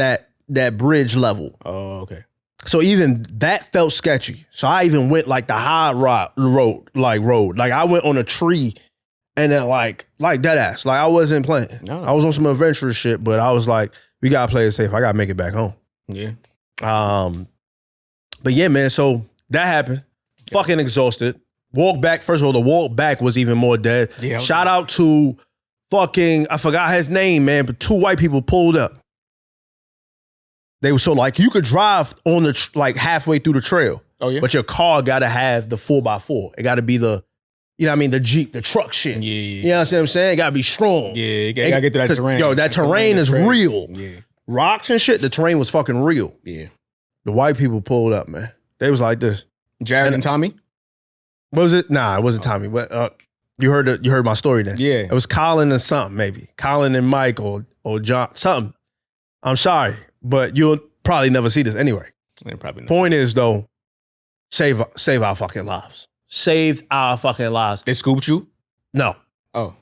that bridge level. Oh, okay. So even that felt sketchy. So I even went like the high road. Like I went on a tree and then like dead ass. Like I wasn't playing. No. I was on some adventurous shit, but I was like, we gotta play it safe. I gotta make it back home. Yeah. But yeah, man, so that happened. Fucking exhausted. Walk back. First of all, the walk back was even more dead. Yeah. Shout out to fucking, I forgot his name, man, but 2 white people pulled up. They were so like, you could drive on the, like halfway through the trail. Oh, yeah? But your car got to have the 4x4. It got to be the, you know what I mean, the Jeep, the truck shit. Yeah. You know what I'm saying? It got to be strong. Yeah, you gotta get to that terrain. Yo, that terrain is real. Yeah. Rocks and shit, the terrain was fucking real. Yeah. The white people pulled up, man. They was like this. Jared and Tommy? What was it? Nah, it wasn't Tommy. But you heard my story then. Yeah. It was Colin and something, maybe. Colin and Mike or John, something. I'm sorry, but you'll probably never see this anyway. Yeah, probably not. Point is though, save our fucking lives. Saved our fucking lives. They scooped you? No. Oh.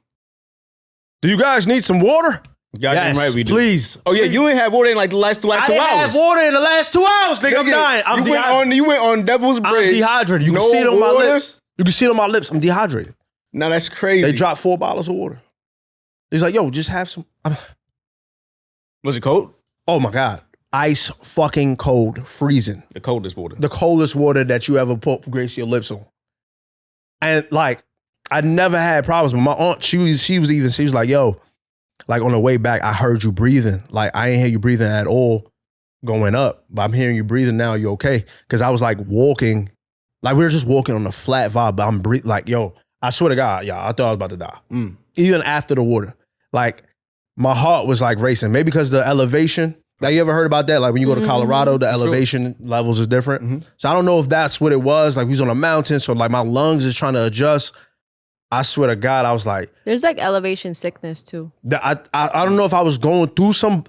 Do you guys need some water? Goddamn right we do. Please. Oh yeah, you ain't had water in like the last 2 I hours. didn't have water in the last 2 hours, nigga. I'm dying. You went on Devil's Bridge. I'm dehydrated. You can see it on my lips. You can see it on my lips. I'm dehydrated. No, that's crazy. They dropped 4 bottles of water. He's like, yo, just have some. Was it cold? Oh my God. Ice fucking cold, freezing. The coldest water. The coldest water that you ever put grace your lips on. And like, I never had problems. But my aunt, she was like, yo, like on the way back, I heard you breathing. Like, I ain't hear you breathing at all going up, but I'm hearing you breathing now. You okay? Because I was like walking, like we were just walking on a flat vibe, but I'm breathing, like, yo, I swear to God, y'all, I thought I was about to die. Even after the water. Like, my heart was like racing. Maybe because the elevation. Like, you ever heard about that? Like, when you go to Colorado, the elevation levels is different. So I don't know if that's what it was. Like, we was on a mountain, so like my lungs is trying to adjust. I swear to God, I was like, There's like elevation sickness too. I don't know if I was going through some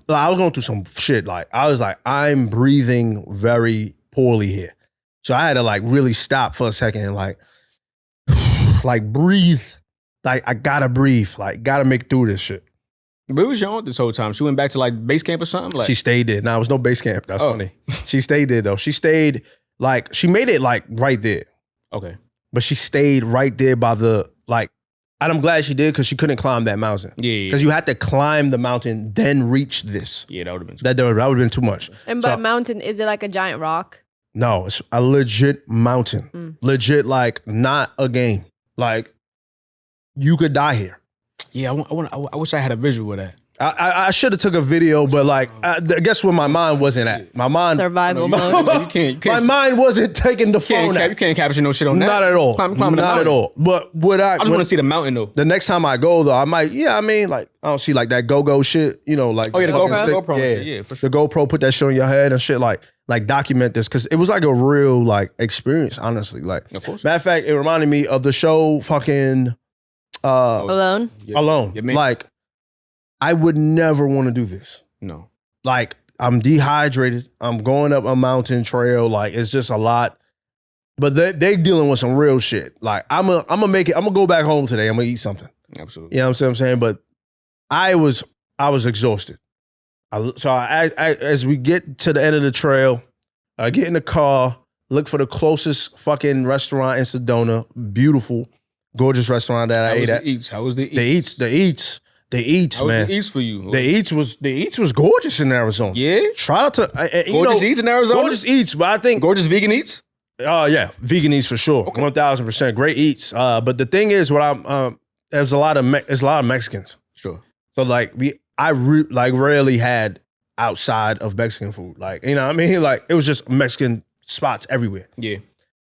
shit. Like, I was like, I'm breathing very poorly here. So I had to like really stop for a second and like breathe. Like, I gotta breathe. Like, gotta make it through this shit. Where was your aunt this whole time? She went back to like base camp or something? Like, She stayed there. Nah, it was no base camp. That's funny. She stayed there though. She stayed like, she made it like right there. Okay. But she stayed right there by the, like, and I'm glad she did because she couldn't climb that mountain. Yeah. Because you had to climb the mountain, then reach this. Yeah, that would have been That would have been too much. And by mountain, is it like a giant rock? No, it's a legit mountain. Legit, like, not a game. Like, you could die here. Yeah, I wish I had a visual of that. I should have took a video, but like, I guess where my mind wasn't at. My mind, Survival No, mode. you can't. my mind wasn't taking the phone. You can't capture no shit on that. Not at all. Climbing the Not at mountain. all. But what I just want to see the mountain though. the next time I go though, I might, like, I don't see like that go shit, like. Oh yeah, the fucking GoPro. stick. Yeah, for sure. The GoPro, put that shit on your head and shit, like document this, because it was like a real like experience, honestly. Like, Of course. matter of fact, it reminded me of the show fucking Alone? Alone. Yeah, man. Like, I would never want to do this. No. Like, I'm dehydrated. I'm going up a mountain trail. Like, it's just a lot. But they dealing with some real shit. Like, I'm gonna make it. I'm gonna go back home today. I'm gonna eat something. Absolutely. You know what I'm saying? But I was exhausted. As we get to the end of the trail, I get in the car, look for the closest fucking restaurant in Sedona. Beautiful, gorgeous restaurant that I ate at. How was the eats? The eats, How was man. the eats for you? The eats was gorgeous in Arizona. Yeah? Gorgeous Gorgeous eats in Arizona? Gorgeous eats, but I think Gorgeous vegan eats? Oh yeah, vegan eats for sure, 1000%. Great eats. But the thing is, what I'm there's a lot of Mexicans. Sure. So like rarely had outside of Mexican food. Like, you know what I mean? Like it was just Mexican spots everywhere. Yeah.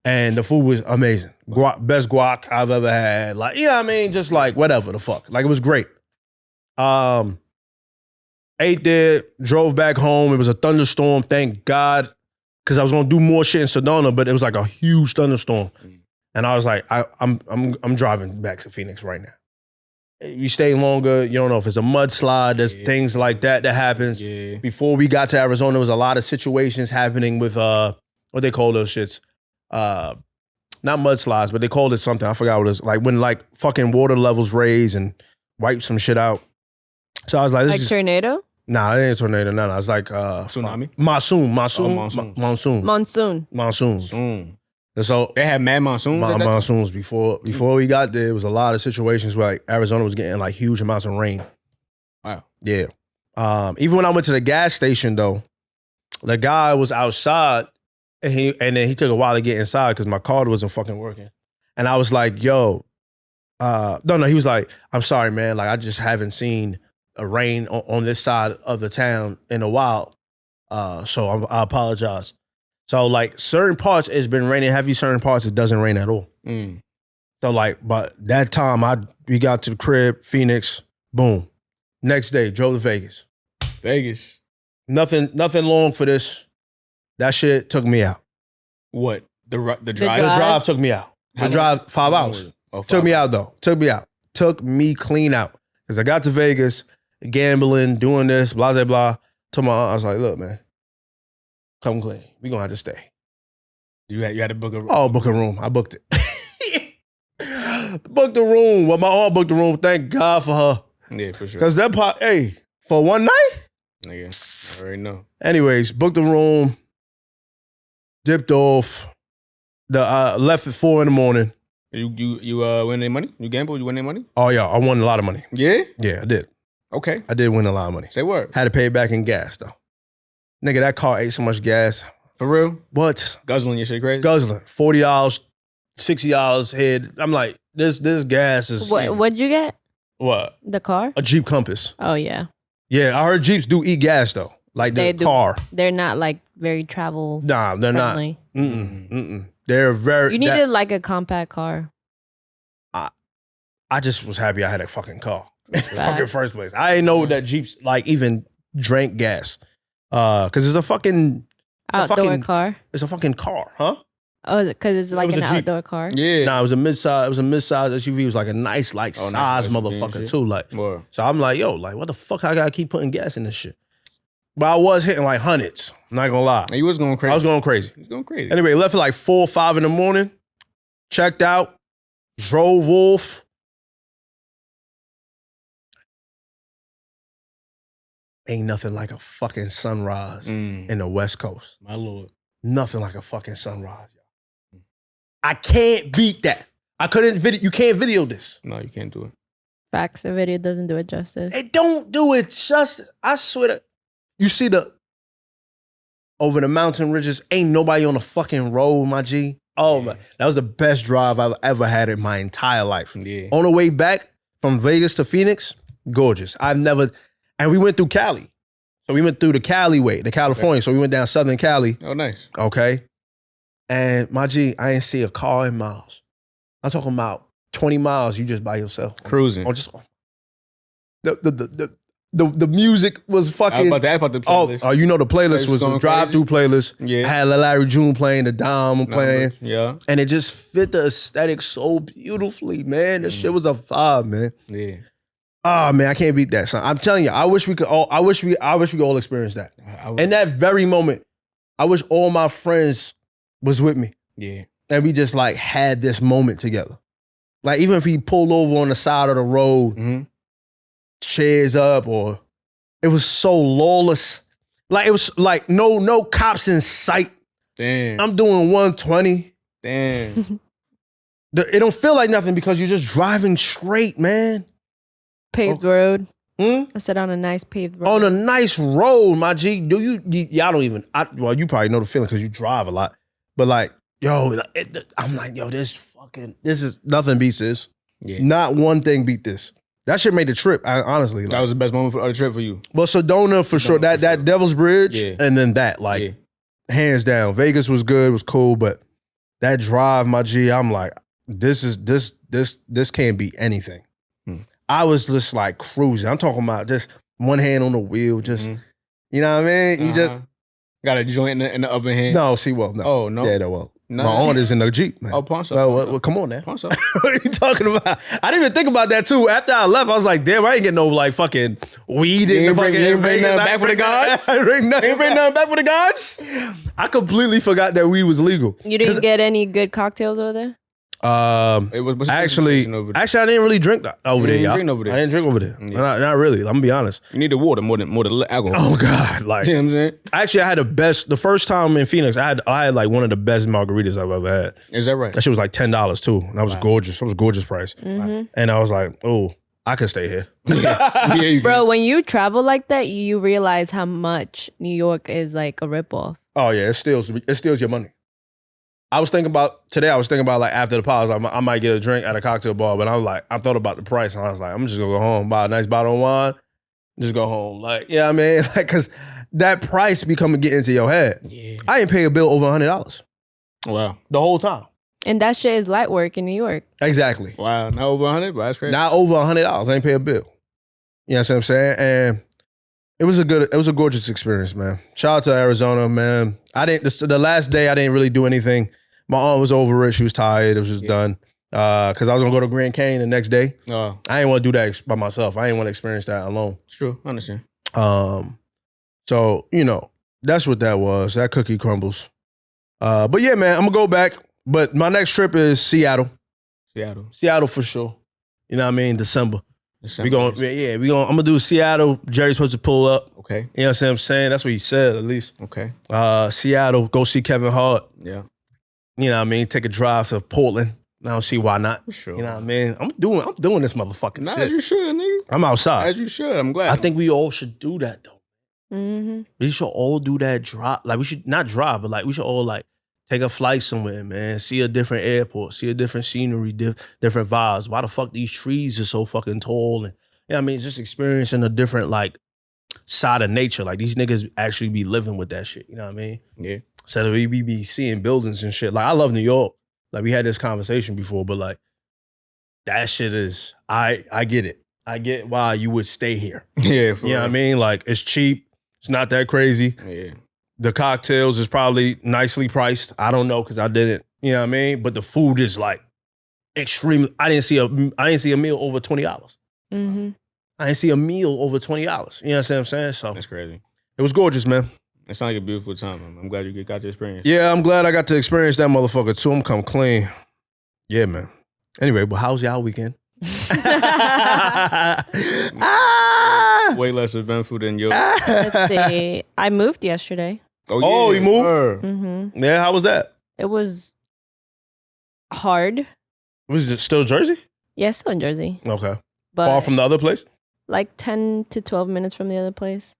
And the food was amazing. Best guac I've ever had. Like, you know what I mean? Just like whatever the fuck. Like it was great. Ate there, drove back home. It was a thunderstorm, thank God. Cause I was gonna do more shit in Sedona, but it was like a huge thunderstorm. And I was like, I'm driving back to Phoenix right now. You stay longer, you don't know if it's a mudslide, there's things like that happens. Yeah. Before we got to Arizona, there was a lot of situations happening with what they call those shits. Not mudslides, but they called it something. I forgot what it was. Like when like fucking water levels raise and wipe some shit out. So I was like, this is tornado? Nah, it ain't a tornado. No. It's like Tsunami? Monsoon. And so They had mad monsoons. monsoons before we got there. It was a lot of situations where like Arizona was getting like huge amounts of rain. Wow. Yeah. Even when I went to the gas station though, the guy was outside and then he took a while to get inside because my card wasn't fucking working. And I was like, yo, no, he was like, I'm sorry, man. Like I just haven't seen a rain on this side of the town in a while. So I apologize. So like certain parts it's been raining heavy, certain parts it doesn't rain at all. So like, but that time we got to the crib, Phoenix, boom. Next day, drove to Vegas. Vegas. Nothing long for this. That shit took me out. What? The drive? The drive took me out. The drive, 5 hours. Took me out though. Took me out. Took me clean out. Because I got to Vegas, gambling, doing this, blah, blah, blah. Told my aunt, I was like, look, man, come clean. We gonna have to stay. You had to book a room? Oh, book a room. I booked it. Booked the room. Well, my aunt booked the room. Thank God for her. Yeah, for sure. Because that part, hey, for one night? Nigga, I already know. Anyways, booked the room, dipped off, left at 4 a.m. You win any money? You gamble? You win any money? Oh, yeah, I won a lot of money. Yeah? Yeah, I did. Okay. I did win a lot of money. Say word. Had to pay it back in gas, though. Nigga, that car ate so much gas. For real? What? Guzzling your shit crazy? Guzzling. $40, $60 head. I'm like, this gas is... What'd you get? What? The car? A Jeep Compass. Oh, yeah. Yeah, I heard Jeeps do eat gas, though. Like the car. They're not like very travel Nah, they're friendly. not. Mm-mm. They're very... You needed like a compact car. I just was happy I had a fucking car. Fucking first place. I didn't know that Jeeps like even drank gas. Cause it's a fucking outdoor car. It's a fucking car, huh? Oh, because it's like an outdoor car. Yeah. Nah, it was a mid-size SUV. It was like a nice, like size nice motherfucker too. Like, Whoa. So I'm like, yo, like, what the fuck? I gotta keep putting gas in this shit. But I was hitting like hundreds. I'm not gonna lie. You was going crazy. I was going crazy. You was going crazy. Anyway, left at like 4 or 5 in the morning. Checked out. Drove off. Ain't nothing like a fucking sunrise in the West Coast. My Lord. Nothing like a fucking sunrise, y'all. I can't beat that. I couldn't video. You can't video this. No, you can't do it. Facts, the video doesn't do it justice. It don't do it justice. I swear to you see over the mountain ridges, ain't nobody on the fucking road, my G. Oh man, that was the best drive I've ever had in my entire life. Yeah. On the way back from Vegas to Phoenix, gorgeous. And we went through Cali. So we went through the Cali way, the California. So we went down Southern Cali. Oh, nice. Okay. And my G, I ain't see a car in miles. I'm talking about 20 miles, you just by yourself. Cruising. Or just the music was fucking. About the playlist. Oh, you know the playlist was a drive-through playlist. Yeah. Had Larry June playing, the Dom playing. Yeah. And it just fit the aesthetic so beautifully, man. This shit was a vibe, man. Yeah. Oh man, I can't beat that, son. I'm telling you, I wish we could all experience that. In that very moment, I wish all my friends was with me. Yeah. And we just like had this moment together. Like even if he pulled over on the side of the road, chairs up, or it was so lawless. Like it was like no cops in sight. Damn. I'm doing 120. Damn. It don't feel like nothing because you're just driving straight, man. Paved road. I said on a nice paved road. On a nice road, my G. Y'all don't even, well, you probably know the feeling because you drive a lot. But like, Yo, I'm like, yo, this is nothing beats this. Yeah. Not one thing beat this. That shit made the trip. Honestly, That was the best moment of the trip for you. well, Sedona for sure. That Devil's Bridge, Yeah. and then that, hands down. Vegas was good, was cool, but that drive, my G, I'm like, this can't beat anything. I was just like cruising. I'm talking about just one hand on the wheel, just you know what I mean. You just got a joint in the other hand. no. Oh no. Yeah, no. Well, No. my aunt is in the Jeep, man. Oh, pawn shop. Well, come on now. Pawn shop. What are you talking about? I didn't even think about that too. After I left, I was like, damn, I ain't getting no like fucking weed in the fucking. You ain't bring nothing back for the gods? I bring nothing back for the gods? I completely forgot that weed was legal. You didn't get any good cocktails over there? Actually, I didn't really drink that over there. Drink over there. I didn't drink over there. Yeah. Not really. I'm gonna be honest. You need the water more than alcohol. Oh God, like You know what I'm saying? actually, I had the first time in Phoenix. I had like one of the best margaritas I've ever had. Is that right? That shit was like $10 too, and that was gorgeous. It was a gorgeous price, and I was like, oh, I could stay here. Yeah, you Bro, when you travel like that, you realize how much New York is like a ripoff. Oh yeah, it steals your money. I was thinking about like after the pause, I might get a drink at a cocktail bar, but I thought about the price, and I was like, I'm just gonna go home, buy a nice bottle of wine, just go home. Like, yeah, I mean, like, cause that price be coming get into your head. Yeah. I ain't pay a bill over $100 Wow. the whole time. And that shit is light work in New York. Exactly. Wow. Not over 100, but that's crazy. Not over $100. I ain't pay a bill. You know what I'm saying? And it was a gorgeous experience, man. Shout out to Arizona, man. The last day I didn't really do anything. My aunt was over it. She was tired. It was just done. Cause I was gonna go to Grand Canyon the next day. Oh, I didn't want to do that by myself. I didn't want to experience that alone. it's true. I understand. So, you know, that's what that was. That cookie crumbles. But yeah, man, I'm gonna go back. But my next trip is Seattle. Seattle for sure. You know what I mean? December. I'm gonna do Seattle. Jerry's supposed to pull up. Okay. You know what I'm saying? That's what he said, at least. Okay. Seattle, go see Kevin Hart. Yeah. You know what I mean? Take a drive to Portland. I don't see why not. For sure. You know what I mean? I'm doing this motherfucking Nah, shit. as you should, nigga. I'm outside. As you should. I'm glad. I think we all should do that though. Mm-hmm. We should all do that drive. Like we should not drive, but like we should all like take a flight somewhere, man. See a different airport, see a different scenery, different vibes. Why the fuck these trees are so fucking tall? And you know what I mean? Just experiencing a different like side of nature. Like these niggas actually be living with that shit. You know what I mean? Yeah. Instead of we be seeing buildings and shit. Like I love New York. Like we had this conversation before, but like that shit is I get it. I get why you would stay here. Yeah. For You know what I mean? Like it's cheap. It's not that crazy. Yeah. The cocktails is probably nicely priced. I don't know because I didn't. You know what I mean? But the food is like extremely. I didn't see a meal over $20. Mm-hmm. I didn't see a meal over $20. You know what I'm saying? So That's crazy. it was gorgeous, man. It sounds like a beautiful time. I'm glad you got to experience. Yeah, I'm glad I got to experience that motherfucker too. I'm come clean. Yeah, man. Anyway, but how's y'all weekend? Way less eventful than yours. Let's see. I moved yesterday. Oh, you moved? Mm-hmm. Yeah, how was that? It was hard. Was it still Jersey? Yeah, still in Jersey. Okay. But Far from the other place? like 10 to 12 minutes from the other place.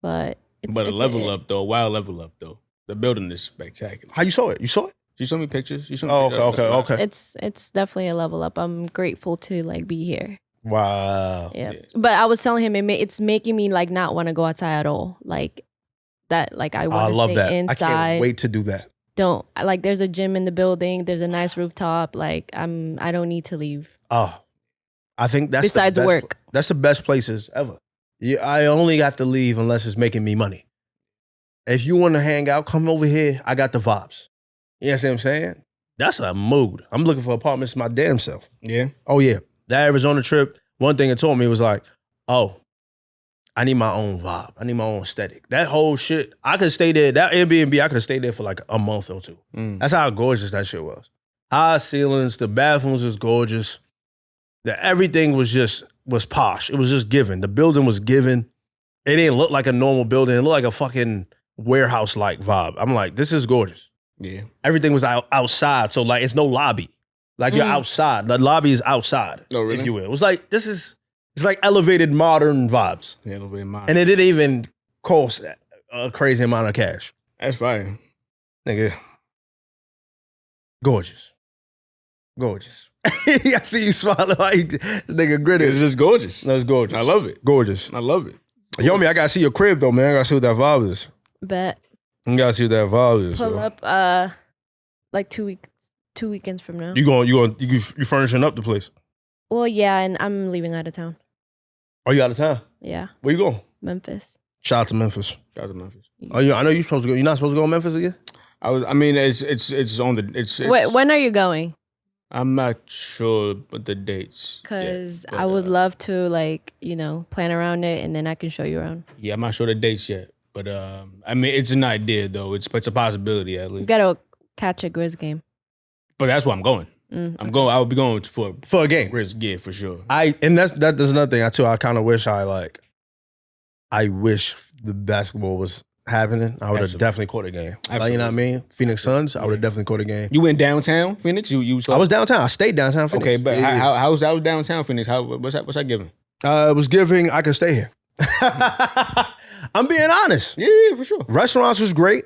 But it's, But a it's level up though, wild level up though. The building is spectacular. How you saw it? You saw it? She showed me pictures. She showed me Oh, pictures. okay. It's definitely a level up. I'm grateful to like be here. Wow. Yeah. Yeah. But I was telling him it's making me like not want to go outside at all. Like that like I I want to love stay that. inside. I can't wait to do that. Don't like there's a gym in the building, there's a nice rooftop. Like I don't need to leave. Oh, I think that's Besides the best, work. That's the best places ever. Yeah, I only have to leave unless it's making me money. If you want to hang out, come over here. I got the vibes. You know what I'm saying? That's a mood. I'm looking for apartments my damn self. Yeah. Oh yeah, that Arizona trip. One thing it told me was like, oh, I need my own vibe. I need my own aesthetic. That whole shit, I could stay there. That Airbnb, I could have stayed there for like a month or two. That's how gorgeous that shit was. High ceilings, the bathrooms was gorgeous. Everything was posh. It was just given. The building was given. It didn't look like a normal building. It looked like a fucking warehouse-like vibe. I'm like, this is gorgeous. Yeah. Everything was outside. So like, it's no lobby. Like you're outside. The lobby is outside. Oh, really? If you will. It was like, it's like elevated modern vibes. Yeah, a little bit modern. And it didn't even cost a crazy amount of cash. That's fine. Nigga, Gorgeous. Gorgeous. I see you smiling. Like, this nigga gritted. It's just gorgeous. That's gorgeous. I love it. Gorgeous. I love it. Yo, me, I gotta see your crib though, man. I gotta see what that vibe is. Bet. You gotta see what that vibe is. Pull yo. up like 2 weekends from now. You furnishing up the place. Well, yeah, and I'm leaving out of town. Are you out of town? Yeah, Where you going? Memphis. Shout out to Memphis. Shout out to Memphis. Oh, yeah, I know you're supposed to go. You're not supposed to go to Memphis again? I mean, it's on the. It's Wait, when are you going? I'm not sure but the dates. Because yet, but, I would love to, like, plan around it, and then I can show you around. Yeah, I'm not sure the dates yet, but I mean, it's an idea though. It's a possibility at You least. gotta catch a Grizz game. But that's where I'm going. I'm going. I would be going for For a game. risk, yeah, for sure. That's another thing too. I kind of wish I wish the basketball was happening. I would have Absolutely. definitely caught a game. Like, you know what I Absolutely. mean? Phoenix Suns, I would have definitely caught a game. You went downtown Phoenix. You saw. I was downtown. I stayed downtown Phoenix. okay, but Yeah, yeah. how's that downtown Phoenix? What's that giving? It was giving I could stay here. I'm being honest. Yeah, for sure. Restaurants was great.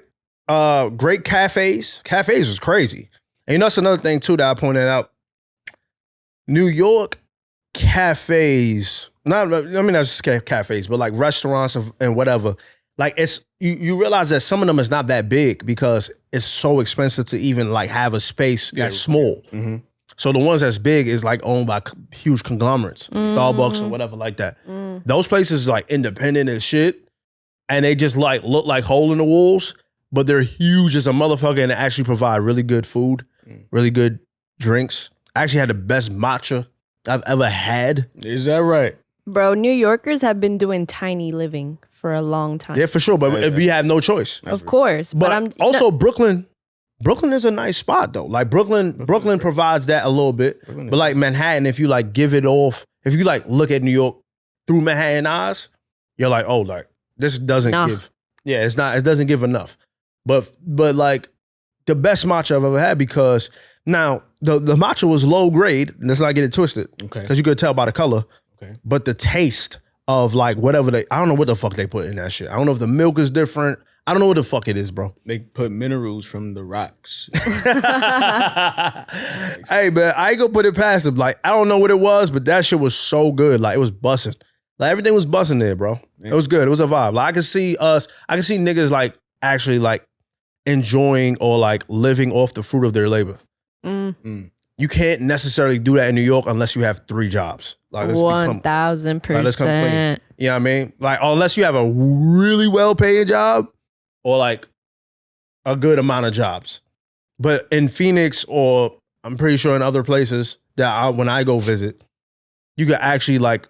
Great cafes. Cafes was crazy. And you know, that's another thing too that I pointed out. New York cafes, not just cafes, but like restaurants and whatever. Like it's you realize that some of them is not that big because it's so expensive to even like have a space that's small. Mm-hmm. So the ones that's big is like owned by huge conglomerates, Starbucks or whatever like that. Those places like independent as shit, and they just like look like hole in the walls, but they're huge as a motherfucker and they actually provide really good food, really good drinks. I actually had the best matcha I've ever had. Is that right? Bro, New Yorkers have been doing tiny living for a long time. Yeah, for sure, but we have no choice. Of course. But I'm also Brooklyn is a nice spot though. Like Brooklyn provides that a little bit. But like Manhattan, if you like give it off, if you like look at New York through Manhattan eyes, you're like, oh, like this doesn't give. Yeah, it doesn't give enough. But like the best matcha I've ever had because now the matcha was low grade. Let's not get it twisted. Okay. Because you could tell by the color. Okay. But the taste of like whatever I don't know what the fuck they put in that shit. I don't know if the milk is different. I don't know what the fuck it is, bro. They put minerals from the rocks. Hey, man, I ain't gonna put it past them. Like, I don't know what it was, but that shit was so good. Like, it was busting. Like, everything was busting there, bro. It was good. It was a vibe. Like, I could see niggas like actually like enjoying or like living off the fruit of their labor. You can't necessarily do that in New York unless you have 3 jobs. Like, let's come 1,000%. let's come clean. You know what I mean? Like, unless you have a really well-paying job or like a good amount of jobs. But in Phoenix or I'm pretty sure in other places that when I go visit, you can actually like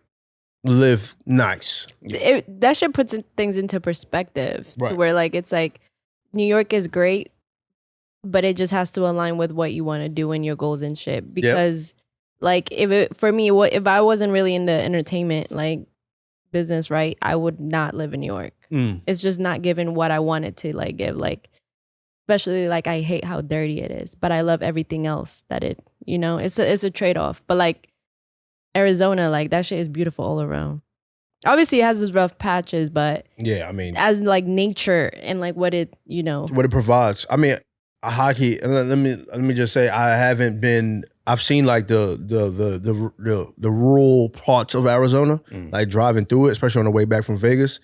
live nice. That shit puts things into perspective to Right. where like it's like New York is great, but it just has to align with what you want to do and your goals and shit. Because like if I wasn't really in the entertainment like business, right, I would not live in New York. It's just not giving what I wanted to like give. Like especially like I hate how dirty it is, but I love everything else that it's a trade-off. But like Arizona, like that shit is beautiful all around. Obviously it has its rough patches, but Yeah, I mean, as like nature and like what it what it provides. I mean, hockey. And let me just say, I've seen like the rural parts of Arizona, like driving through it, especially on the way back from Vegas.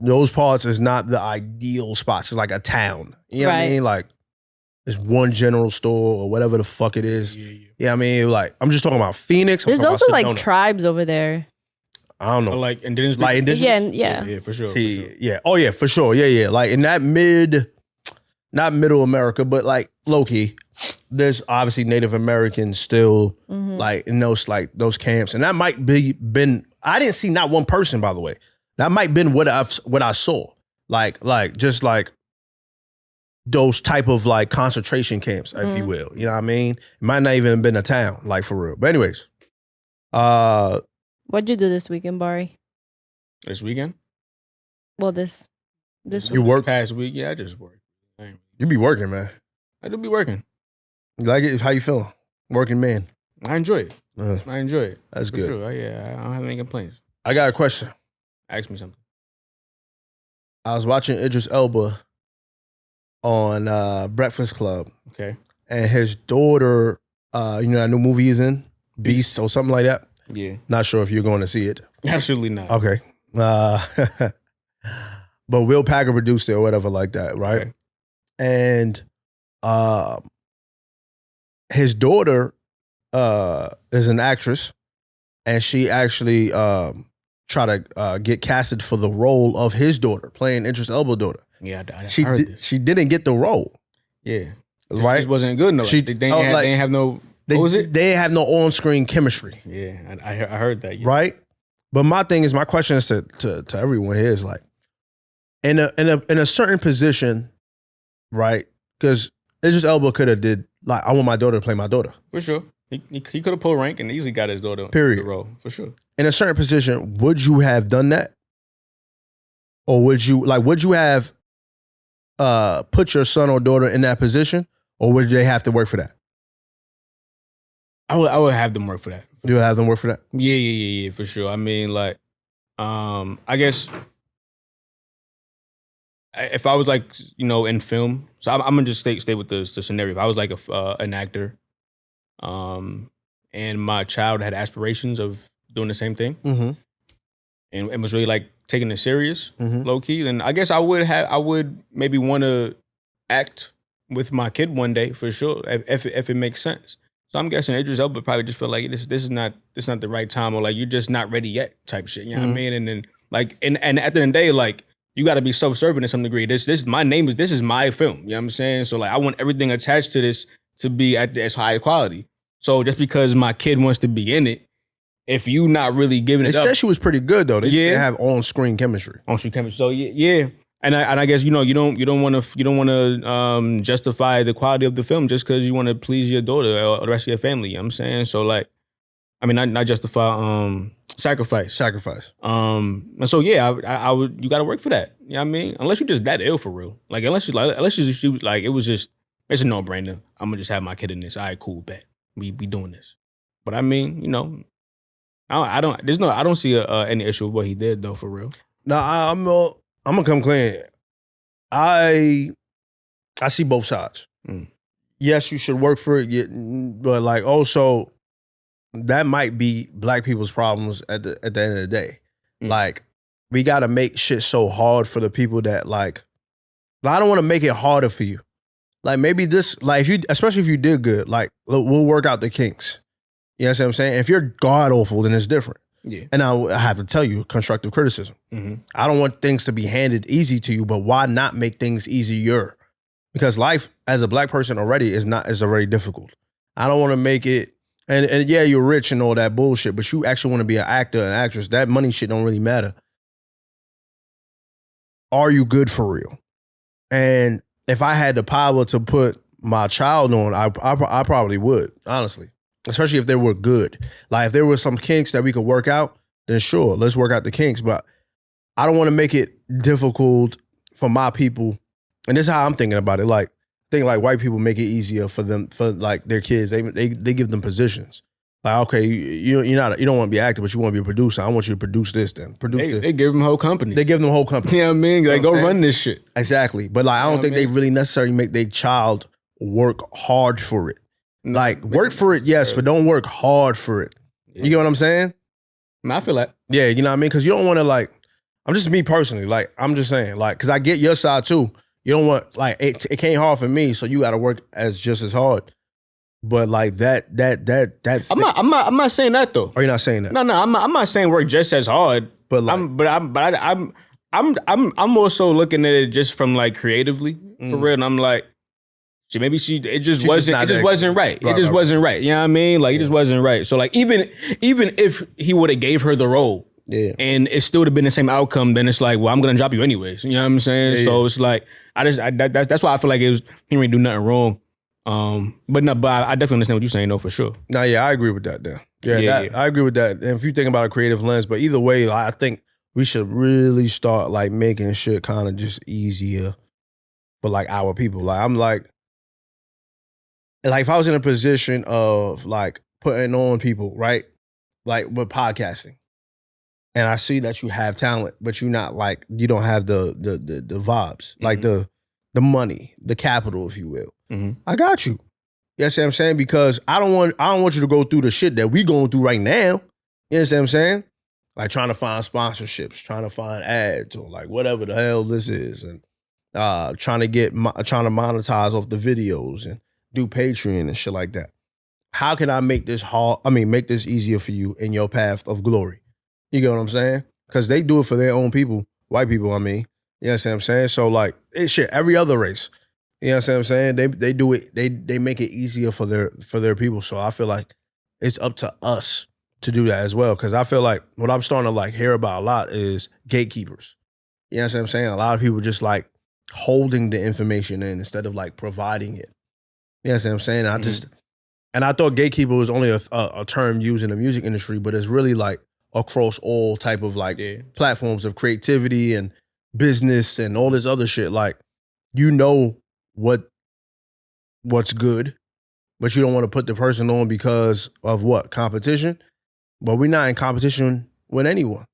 Those parts is not the ideal spots. It's like a town. You know what I mean? Like there's one general store or whatever the fuck it is. Yeah, I mean, like I'm just talking about Phoenix. There's also like tribes over there. I don't know. Like indigenous. Like indigenous? Yeah, for sure. See, yeah. Oh yeah, for sure. Yeah. Like in that not middle America, but like low key, there's obviously Native Americans still like in those camps, and that might been. I didn't see not one person, by the way. That might been what I saw, like just like those type of like concentration camps, if you will. You know what I mean? It might not even have been a town, like for real. But anyways, what'd you do this weekend, Bari? This weekend? Well, this you work past week? Yeah, I just worked. You be working, man. I do be working. You like it? How you feeling? Working man. I enjoy it. I enjoy it. That's for good. Sure. Yeah, I don't have any complaints. I got a question. Ask me something. I was watching Idris Elba on Breakfast Club. Okay. and his daughter, you know that new movie he's in, Beast or something like that. Yeah. Not sure if you're going to see it. Absolutely not. Okay. But Will Packer produced it or whatever like that, right? Okay. And his daughter is an actress, and she actually tried to get casted for the role of his daughter, playing Idris Elba's daughter. Yeah, I heard this. She didn't get the role. Yeah. Right? It wasn't good enough. They didn't have no... They, what was it? They have no on-screen chemistry. Yeah, I heard that. Yeah. Right? But my question is to everyone here is like, in a certain position, right? Because Idris Elba could have did like, I want my daughter to play my daughter. For sure. He could have pulled rank and easily got his daughter Period. the role. For sure. In a certain position, would you have done that? Or would you have put your son or daughter in that position? Or would they have to work for that? I would have them work for that. You would have them work for that? Yeah, for sure. I mean, like, I guess if I was like, you know, in film, so I'm gonna just stay with the scenario. If I was like an actor, and my child had aspirations of doing the same thing, Mm-hmm. and was really like taking it serious, Mm-hmm. low key, then I guess I would maybe want to act with my kid one day for sure, if it makes sense. So I'm guessing Idris Elba probably just feel like this is not the right time, or like you're just not ready yet type shit. You know what I mean? And then like and at the end of the day, like you got to be self-serving to some degree. This is my film. You know what I'm saying? So like I want everything attached to this to be at as high quality. So just because my kid wants to be in it, if you not really giving it They up, said she was pretty good though. They have on-screen chemistry. on-screen chemistry. So yeah. And I guess you don't want to justify the quality of the film just because you want to please your daughter or the rest of your family. You know what I'm saying? So like, I mean, not justify sacrifice. And so yeah, I would. You got to work for that. You know what I mean? Unless you just that ill for real. Like unless you like it was just it's a no brainer. I'm gonna just have my kid in this. All right, cool, bet we doing this. But I mean, you know, I don't see any issue with what he did though for real. No, I'm gonna come clean. I see both sides. Yes, you should work for it, but like also that might be black people's problems at the end of the day. Like we gotta make shit so hard for the people that like I don't want to make it harder for you. Like maybe this, like if you, especially if you did good, like we'll work out the kinks. You know what I'm saying? If you're god awful, then it's different. Yeah. And I have to tell you, constructive criticism. I don't want things to be handed easy to you, but why not make things easier? Because life as a black person already is already difficult. I don't want to make it, and yeah, you're rich and all that bullshit, but you actually want to be an actor and actress. That money shit don't really matter. Are you good for real? And if I had the power to put my child on, I probably would, honestly. Especially if they were good. Like if there were some kinks that we could work out, then sure, let's work out the kinks. But I don't want to make it difficult for my people. And this is how I'm thinking about it. Like, I think like white people make it easier for them, for like their kids. They give them positions. Like, okay, you don't want to be an actor, but you want to be a producer. I want you to produce this then. They give them whole company. They give them a whole company. You know what I mean? Like, go run this shit. Exactly. But like, I don't think they really necessarily make their child work hard for it. Like, work for it, yes, but don't work hard for it. You get what I'm saying? I feel that. Yeah, you know what I mean? Because you don't want to, like, I'm just me personally. Like, I'm just saying, like, because I get your side too. You don't want, like, it came hard for me, so you got to work just as hard. But like that. I'm not saying that though. Are you not saying that? No, I'm not saying work just as hard. But like, I'm also looking at it just from like creatively for real. And I'm like, it just wasn't right. It just wasn't right. You know what I mean? Like it just wasn't right. So like even if he would have gave her the role, and it still would have been the same outcome, then it's like, well, I'm gonna drop you anyways. You know what I'm saying? So it's like that's why I feel like he didn't do nothing wrong. But I definitely understand what you're saying though, for sure. No, yeah, I agree with that. Then, I agree with that. And if you think about a creative lens, but either way, like, I think we should really start like making shit kind of just easier for like our people. Like I'm like if I was in a position of like putting on people, right? Like with podcasting, and I see that you have talent, but you're not like, you don't have the vibes, like the money, the capital, if you will. I got you. You know what I'm saying? Because I don't want you to go through the shit that we going through right now. You know what I'm saying? Like trying to find sponsorships, trying to find ads, or like whatever the hell this is, and trying to monetize off the videos and do Patreon and shit like that. How can I make this make this easier for you in your path of glory? You get what I'm saying? Because they do it for their own people, white people. I mean, you know what I'm saying? So like, it's shit. Every other race, you know what I'm saying? They do it. They make it easier for their people. So I feel like it's up to us to do that as well. Because I feel like what I'm starting to like hear about a lot is gatekeepers. You know what I'm saying? A lot of people just like holding the information in instead of like providing it. You know what I'm saying? And I thought gatekeeper was only a term used in the music industry, but it's really like across all type of like platforms of creativity and business and all this other shit. Like, you know what's good, but you don't want to put the person on because of what? Competition? But we're not in competition with anyone.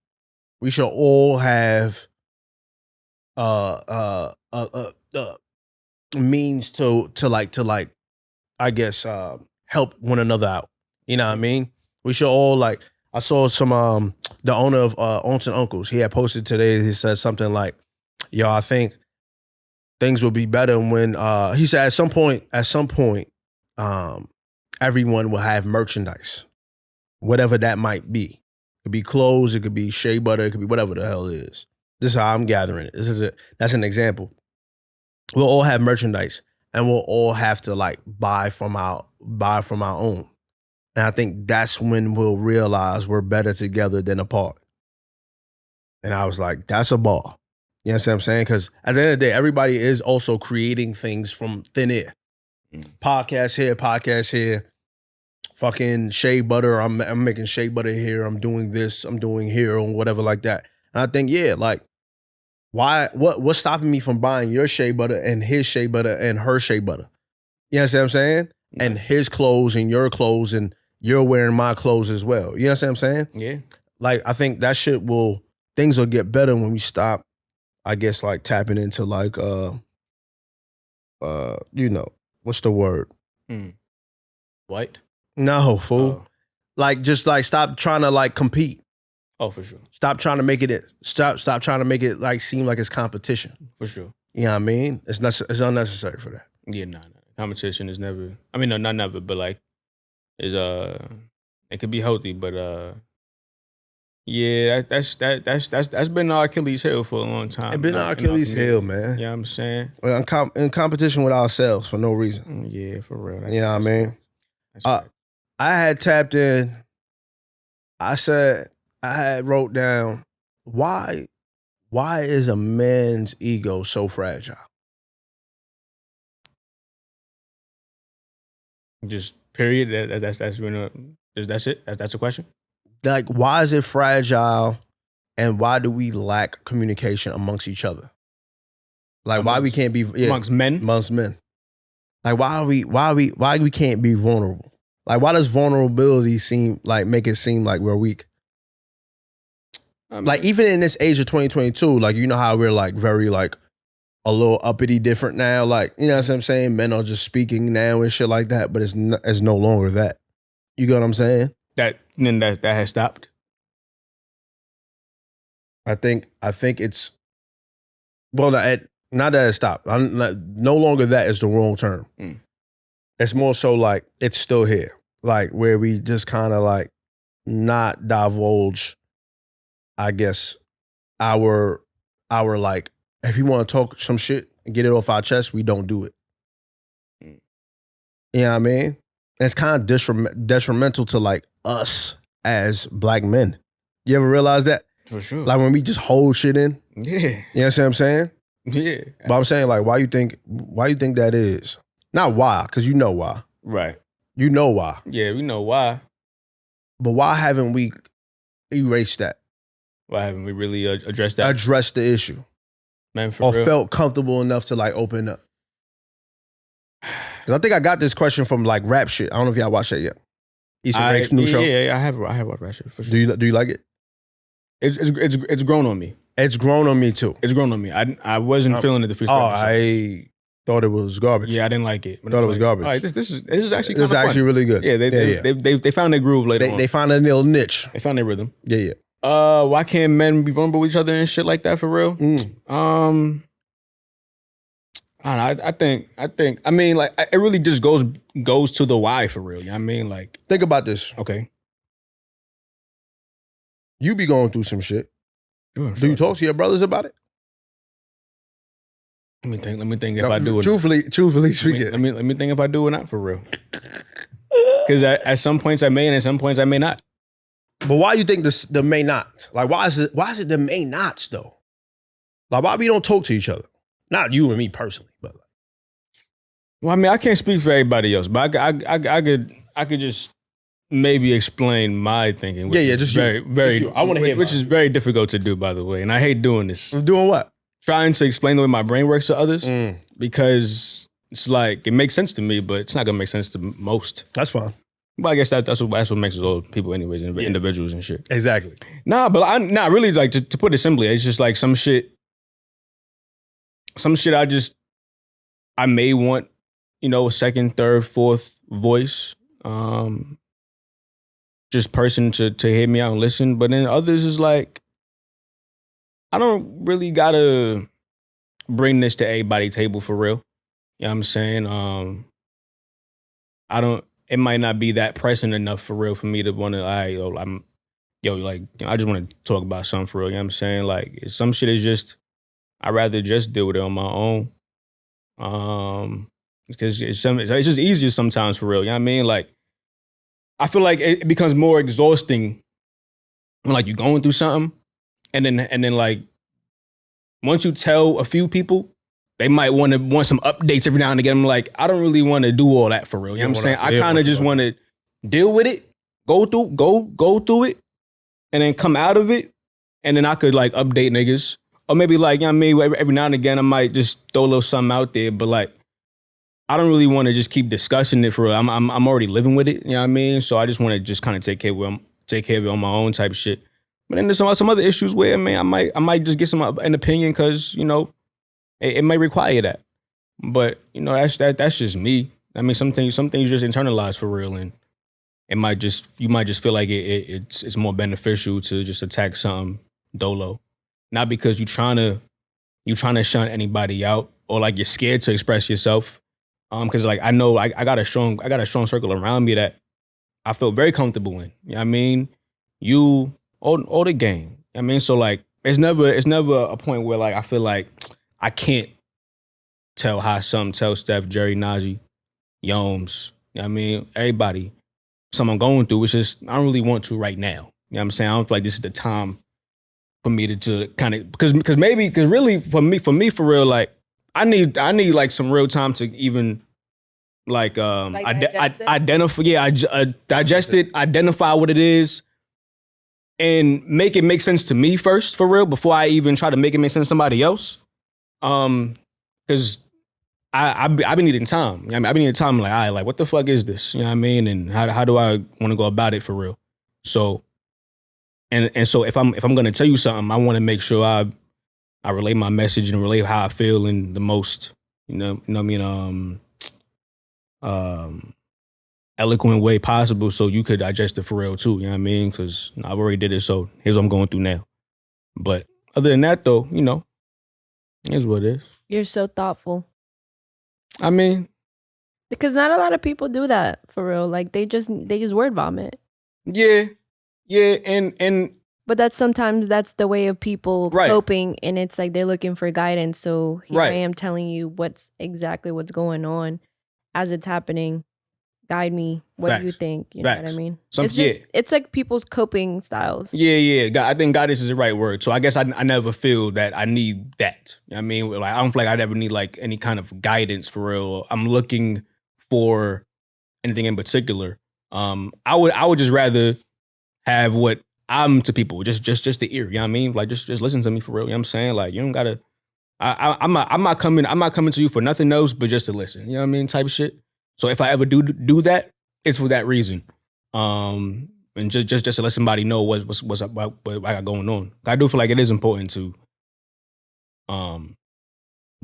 We should all have means to I guess help one another out. You know what I mean? We should all like. I saw some the owner of Aunts and Uncles. He had posted today. He said something like, "Yo, I think things will be better when." He said at some point, everyone will have merchandise, whatever that might be. It could be clothes. It could be shea butter. It could be whatever the hell it is. This is how I'm gathering it. That's an example. We'll all have merchandise, and we'll all have to like buy from our own. And I think that's when we'll realize we're better together than apart. And I was like, that's a ball. You know what I'm saying? Because at the end of the day, everybody is also creating things from thin air. Podcast here. Fucking shea butter. I'm making shea butter here. I'm doing this. I'm doing here, or whatever like that. And I think, yeah, like, why? What's stopping me from buying your shea butter and his shea butter and her shea butter? You know what I'm saying? Yeah. And his clothes and your clothes, and you're wearing my clothes as well. You know what I'm saying? Yeah. Like, I think that shit things will get better when we stop, I guess, like tapping into like, you know, what's the word? White? No, fool. Oh. Like, just like stop trying to like compete. Oh, for sure. Stop trying to make it like seem like it's competition. For sure. You know what I mean? It's unnecessary for that. Yeah, no. Competition is never. I mean, no, not never, but like, is it could be healthy, but yeah, that's been our Achilles heel for a long time. It's been our Achilles heel, man. Yeah, you know what I'm saying. Well, in competition with ourselves for no reason. Yeah, for real. You know what I mean? Right. I had tapped in. I had wrote down, why is a man's ego so fragile? Just period. That's it. That's a question. Like, why is it fragile, and why do we lack communication amongst each other? Like, why we can't be amongst men? Amongst men. Like, why we can't be vulnerable? Like, why does vulnerability make it seem like we're weak? Like, even in this age of 2022, like, you know how we're like very like a little uppity different now. Like, you know what I'm saying? Men are just speaking now and shit like that, but it's no longer that. You get what I'm saying? That has stopped. I think it's, well, not that it stopped. No longer that is the wrong term. It's more so like it's still here. Like, where we just kind of like not divulge, I guess, our like, if you want to talk some shit and get it off our chest, we don't do it. You know what I mean? And it's kind of detrimental to like us as black men. You ever realize that? For sure. Like, when we just hold shit in. Yeah. You know what I'm saying? Yeah. But I'm saying, like, why you think that is? Not why, because you know why. Right. You know why. Yeah, we know why. But why haven't we erased that? Why haven't we really addressed that? Addressed the issue. Man, for or real. Felt comfortable enough to like open up. Because I think I got this question from like Rap Shit. I don't know if y'all watched that yet. Issa Rae's new show. Yeah, I have watched Rap Shit for Do sure. you like it? It's grown on me. It's grown on me too. It's grown on me. I wasn't feeling it the first episode. Thought it was garbage. Yeah, I didn't like it. But Thought it's it was like, garbage. All right, this is actually This is kinda actually fun. really good. Yeah, they found their groove later on. They found a little niche. They found their rhythm. Yeah. Why can't men be vulnerable with each other and shit like that for real? I don't know. I think. I mean, like, it really just goes to the why for real. You know what I mean? Like, Think about this. okay. You be going through some shit. Sure, Do you talk to your brothers about it? Let me think if I do it. Truthfully speaking. Let me think if I do or not for real. Because at some points I may, and at some points I may not. But why you think the may not? Like, why is it the may nots though? Like, why we don't talk to each other? Not you and me personally, but like. Well, I mean, I can't speak for everybody else, but I could just maybe explain my thinking. Yeah, just very, you. very. Just you. I want to hear, which is very difficult to do, by the way, and I hate doing this. Doing what? Trying to explain the way my brain works to others because it's like it makes sense to me, but it's not gonna make sense to most. That's fine. But I guess that's what makes us all people, anyways, individuals and shit. Exactly. Nah, but I'm not really like to put it simply. It's just like some shit. I may want, a second, third, fourth voice, just person to hear me out and listen. But then others is like, I don't really gotta bring this to everybody's table for real. You know what I'm saying? It might not be that pressing enough for real for me to want to, I just want to talk about something for real. You know what I'm saying? Like, some shit is just, I'd rather just deal with it on my own. Because it's just easier sometimes for real. You know what I mean? Like, I feel like it becomes more exhausting when like you're going through something and then like once you tell a few people, they might want some updates every now and again. I'm like, I don't really want to do all that for real. You know what I'm saying? I kind of just want to deal with it, go through it, and then come out of it, and then I could like update niggas. Or maybe like, you know what I mean, every now and again I might just throw a little something out there, but like I don't really want to just keep discussing it for real. I'm already living with it, you know what I mean? So I just want to just kind of take care of it on my own type of shit. But then there's some other issues where, man, I might just get an opinion because, it may require that. But, that's just me. I mean, some things you just internalize for real, and you might just feel like it's more beneficial to just attack something dolo. Not because you're trying to shun anybody out or like you're scared to express yourself. Because like I know I got a strong circle around me that I feel very comfortable in. You know what I mean? You all the game. I mean, so like it's never a point where like I feel like I can't tell Steph, Jerry, Najee, Yomes. You know what I mean? Everybody. Something I'm going through. It's just I don't really want to right now. You know what I'm saying? I don't feel like this is the time for me to kind of because really for me for real, like I need like some real time to even identify digest it, identify what it is, and make it make sense to me first for real before I even try to make it make sense to somebody else. Because I've been needing time. You know what I mean? I've been needing time. Like, all right, like what the fuck is this? You know what I mean? And how do I want to go about it for real? So. And so if I'm gonna tell you something, I want to make sure I relay my message and relay how I feel in the most eloquent way possible, so you could digest it for real too. You know what I mean? Because I've already did it, so here's what I'm going through now. But other than that, though, here's what it is. You're so thoughtful. I mean, because not a lot of people do that for real. Like they just word vomit. Yeah, and but sometimes that's the way of people right. coping, and it's like they're looking for guidance. So here right. I am telling you what's going on as it's happening. Guide me. What Facts. do you think? You Facts. know what I mean? It's it's like people's coping styles. Yeah. I think guidance is the right word. So I guess I never feel that I need that. You know what I mean? Like I don't feel like I'd ever need like any kind of guidance for real. I'm looking for anything in particular. I would just rather have what I'm to people, just the ear, you know what I mean? Like just listen to me for real. You know what I'm saying? Like you don't gotta I'm not coming to you for nothing else but just to listen. You know what I mean? Type of shit. So if I ever do that, it's for that reason. And just to let somebody know what's up, what I got going on. I do feel like it is important to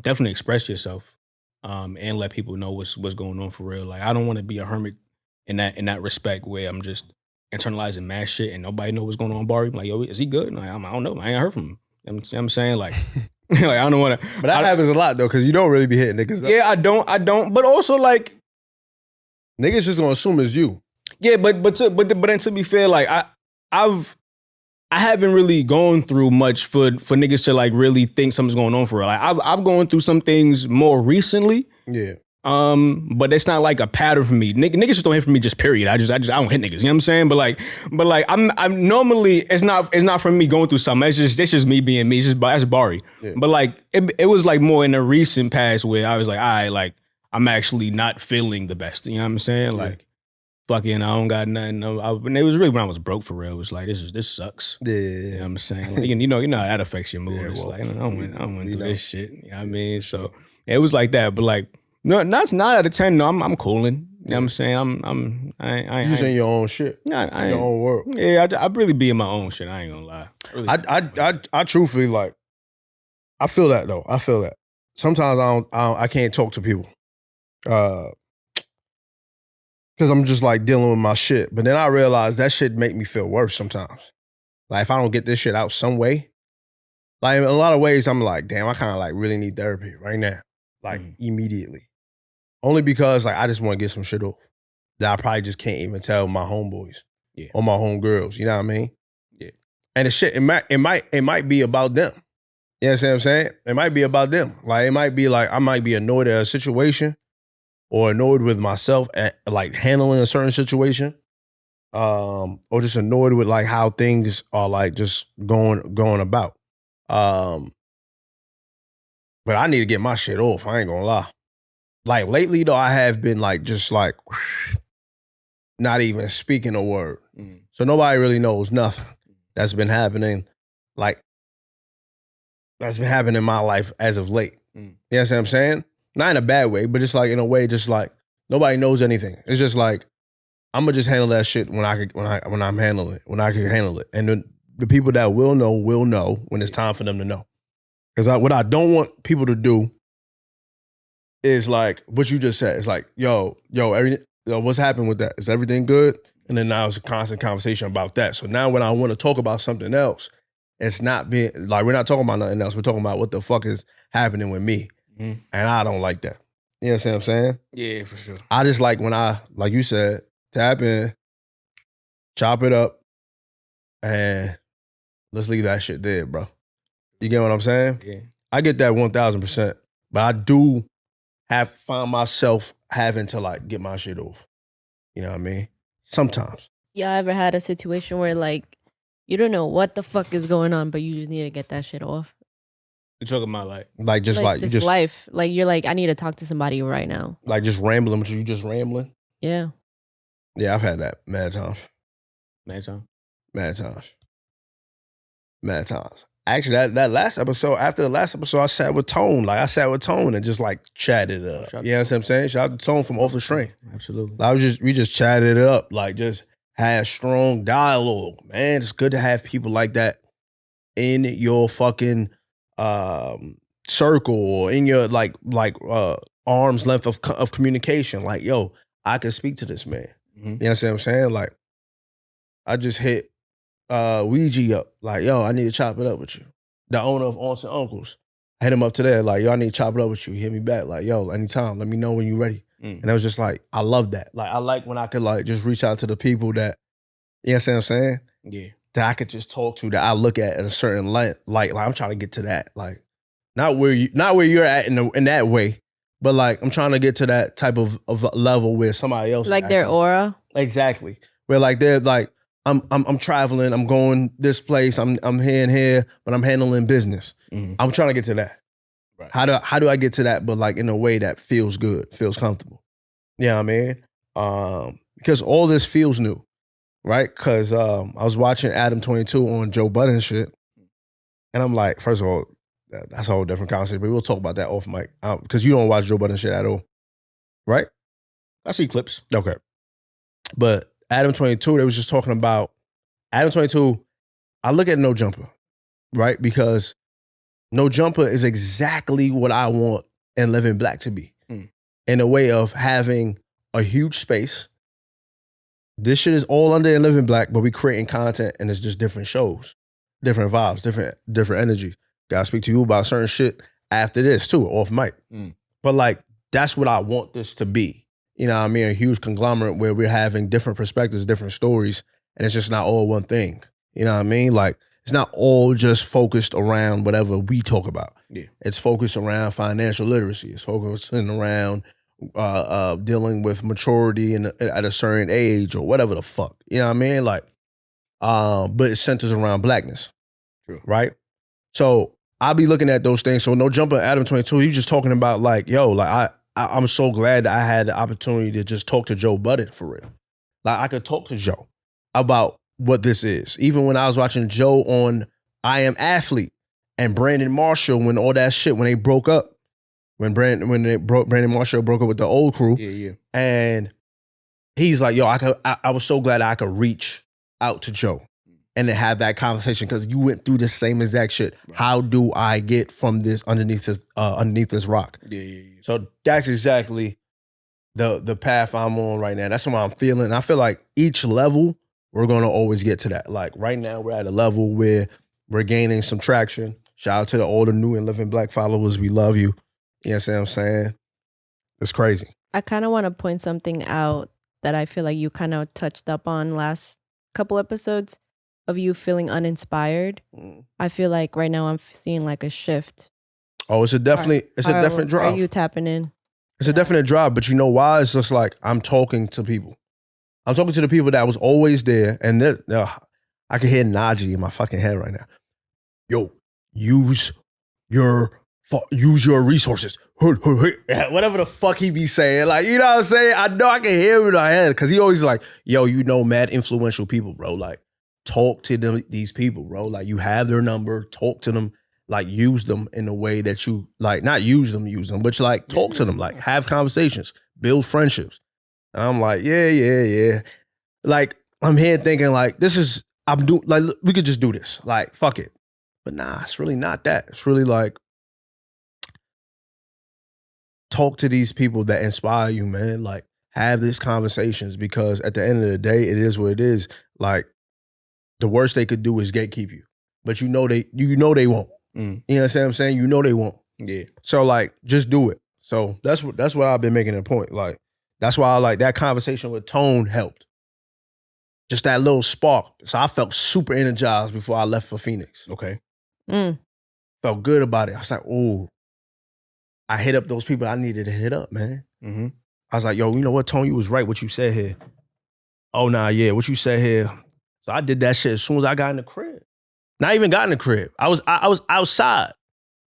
definitely express yourself. and let people know what's going on for real. Like I don't want to be a hermit in that respect where I'm just internalizing mad shit and nobody know what's going on in Bari. Like, yo, is he good? Like, I don't know. I ain't heard from him. You know what I'm saying? Like, like I don't want to. But that happens a lot though, because you don't really be hitting niggas up. Yeah, I don't. But also like, niggas just gonna assume it's you. yeah, but then to be fair, like I haven't really gone through much for niggas to like really think something's going on for real. Like I've gone through some things more recently. Yeah. But it's not like a pattern for me. Niggas just don't hit for me. Just period. I don't hit niggas. You know what I'm saying? But like I'm normally it's not for me going through something. It's just me being me. That's Bari. Yeah. But like it was like more in the recent past where I was like, all right, like I'm actually not feeling the best. You know what I'm saying? Yeah. Like fucking, I don't got nothing. And it was really when I was broke for real. It was like this sucks. Yeah. You know what I'm saying? Like, you know how that affects your mood. Yeah, It's well, like I don't want to do know. this shit. You know what I mean? So it was like that. But like, no, that's 9 out of 10. No, I'm cooling. You know what I'm saying? I You just in your own shit. I Your own world. Yeah, I really be in my own shit. I ain't gonna lie. Really. I truthfully like. I feel that though. I feel that. Sometimes I can't talk to people, because I'm just like dealing with my shit. But then I realize that shit make me feel worse sometimes. Like if I don't get this shit out some way, like in a lot of ways, I'm like, damn, I kind of like really need therapy right now, like immediately. Only because like I just want to get some shit off that I probably just can't even tell my homeboys or my homegirls. You know what I mean? Yeah. And the shit, it might be about them. You know what I'm saying? It might be about them. Like it might be like I might be annoyed at a situation or annoyed with myself at like handling a certain situation. Or just annoyed with like how things are like just going about. But I need to get my shit off. I ain't gonna lie. Like lately though, I have been like just like not even speaking a word. Mhm. So nobody really knows nothing that's been happening. Like that's been happening in my life as of late. Mm. You know what I'm saying? Not in a bad way, but just like in a way, just like nobody knows anything. It's just like I'm gonna just handle that shit when I can handle it. And the people that will know when it's time for them to know. Because what I don't want people to do is like what you just said. It's like, yo, what's happened with that? Is everything good? And then now it's a constant conversation about that. So now when I want to talk about something else, it's not being like we're not talking about nothing else. We're talking about what the fuck is happening with me. Mhm. And I don't like that. You know what I'm saying? Yeah, for sure. I just like when I, like you said, tap in, chop it up, and let's leave that shit there, bro. You get what I'm saying? Yeah. I get that 1000%. But I do have to find myself having to like get my shit off. You know what I mean? Sometimes. Y'all ever had a situation where like you don't know what the fuck is going on, but you just need to get that shit off? You're talking about like Like just like you just just life. Like you're like, I need to talk to somebody right now. like just rambling, but you just rambling. Yeah. Yeah, I've had that mad times. man, time. Mad times. Mad times. Actually, that last episode, after the last episode, I sat with Tone. Like I sat with Tone and just like chatted it up. Shout out You know what I'm saying? Shout out to Tone from Off the String. Absolutely. We just chatted it up. Like just had strong dialogue. Man, it's good to have people like that in your fucking circle or in your like arm's length of communication. Like, yo, I can speak to this man. Mhm. You know what I'm saying? Like, I just hit Ouija up. Like, yo, I need to chop it up with you. The owner of Aunts and Uncles. I hit him up today. Like, yo, I need to chop it up with you. He hit me back. Like, yo, anytime. Let me know when you're ready. And I was just like, I love that. Like, I like when I could like just reach out to the people that, you know what I'm saying? Yeah. That I could just talk to, that I look at a certain light. Like I'm trying to get to that. Like, not where you're at in that way, but like I'm trying to get to that type of level where somebody else Like their aura. Exactly. Where like they're like, I'm traveling, I'm going this place, I'm here and here, but I'm handling business. Mhm. I'm trying to get to that. Right. How do I get to that, but like in a way that feels good, feels comfortable? You know what I mean? Because all this feels new, right? Because I was watching Adam 22 on Joe Budden shit, and I'm like, first of all, that's a whole different conversation, but we'll talk about that off mic. Because you don't watch Joe Budden shit at all, right? I see clips. Okay. But Adam 22, they was just talking about Adam 22. I look at No Jumper, right? Because No Jumper is exactly what I want and Living Black to be. in a way of having a huge space. This shit is all under and living black, but we creating content and it's just different shows, different vibes, different energy. Gotta speak to you about certain shit after this too, off mic. But like, that's what I want this to be. You know what I mean? A huge conglomerate where we're having different perspectives, different stories, and it's just not all one thing. You know what I mean? Like, it's not all just focused around whatever we talk about. Yeah. It's focused around financial literacy. It's focusing around dealing with maturity at a certain age or whatever the fuck. You know what I mean? Like, but it centers around blackness. True. Right? So I'll be looking at those things. So no jumping Adam 22, he's just talking about like, yo, like I'm so glad that I had the opportunity to just talk to Joe Budden for real. Like I could talk to Joe about what this is. Even when I was watching Joe on I Am Athlete and Brandon Marshall, when all that shit, when they broke up, Brandon Marshall broke up with the old crew. Yeah. And he's like, yo, I was so glad I could reach out to Joe and then have that conversation because you went through the same exact shit. Right. How do I get from this underneath this rock? Yeah. So that's exactly the path I'm on right now. That's what I'm feeling. I feel like each level, we're going to always get to that. Like right now, we're at a level where we're gaining some traction. Shout out to all the new and living black followers. We love you. You know what I'm saying? It's crazy. I kind of want to point something out that I feel like you kind of touched up on last couple episodes of you feeling uninspired. I feel like right now I'm seeing like a shift. Oh, it's a definite drive. Are you tapping in? It's a definite drive, but you know why? It's just like I'm talking to people. I'm talking to the people that was always there, and I can hear Najee in my fucking head right now. Yo, use your resources. Whatever the fuck he be saying. Like, you know what I'm saying? I know I can hear him in my head because he always like, yo, you know, mad influential people, bro. Like, talk to these people, bro. Like, you have their number. Talk to them. Like, use them in a way that you, like, not use them, but you, like, talk to them. Like, have conversations. Build friendships. And I'm like, yeah. Like, I'm here thinking, like, we could just do this. Like, fuck it. But nah, it's really not that. It's really like, talk to these people that inspire you, man. Like, have these conversations because at the end of the day, it is what it is. Like, the worst they could do is gatekeep you. But you know they won't. You know what I'm saying? You know they won't. Yeah. So, like, just do it. So that's what I've been making a point. Like, that's why I like that conversation with Tone helped. Just that little spark. So I felt super energized before I left for Phoenix. Okay. Felt good about it. I was like, ooh. I hit up those people I needed to hit up, man. Mm-hmm. I was like, yo, you know what, Tone? You was right what you said here. Oh, nah, yeah, what you said here. So I did that shit as soon as I got in the crib. Not even got in the crib. I was outside.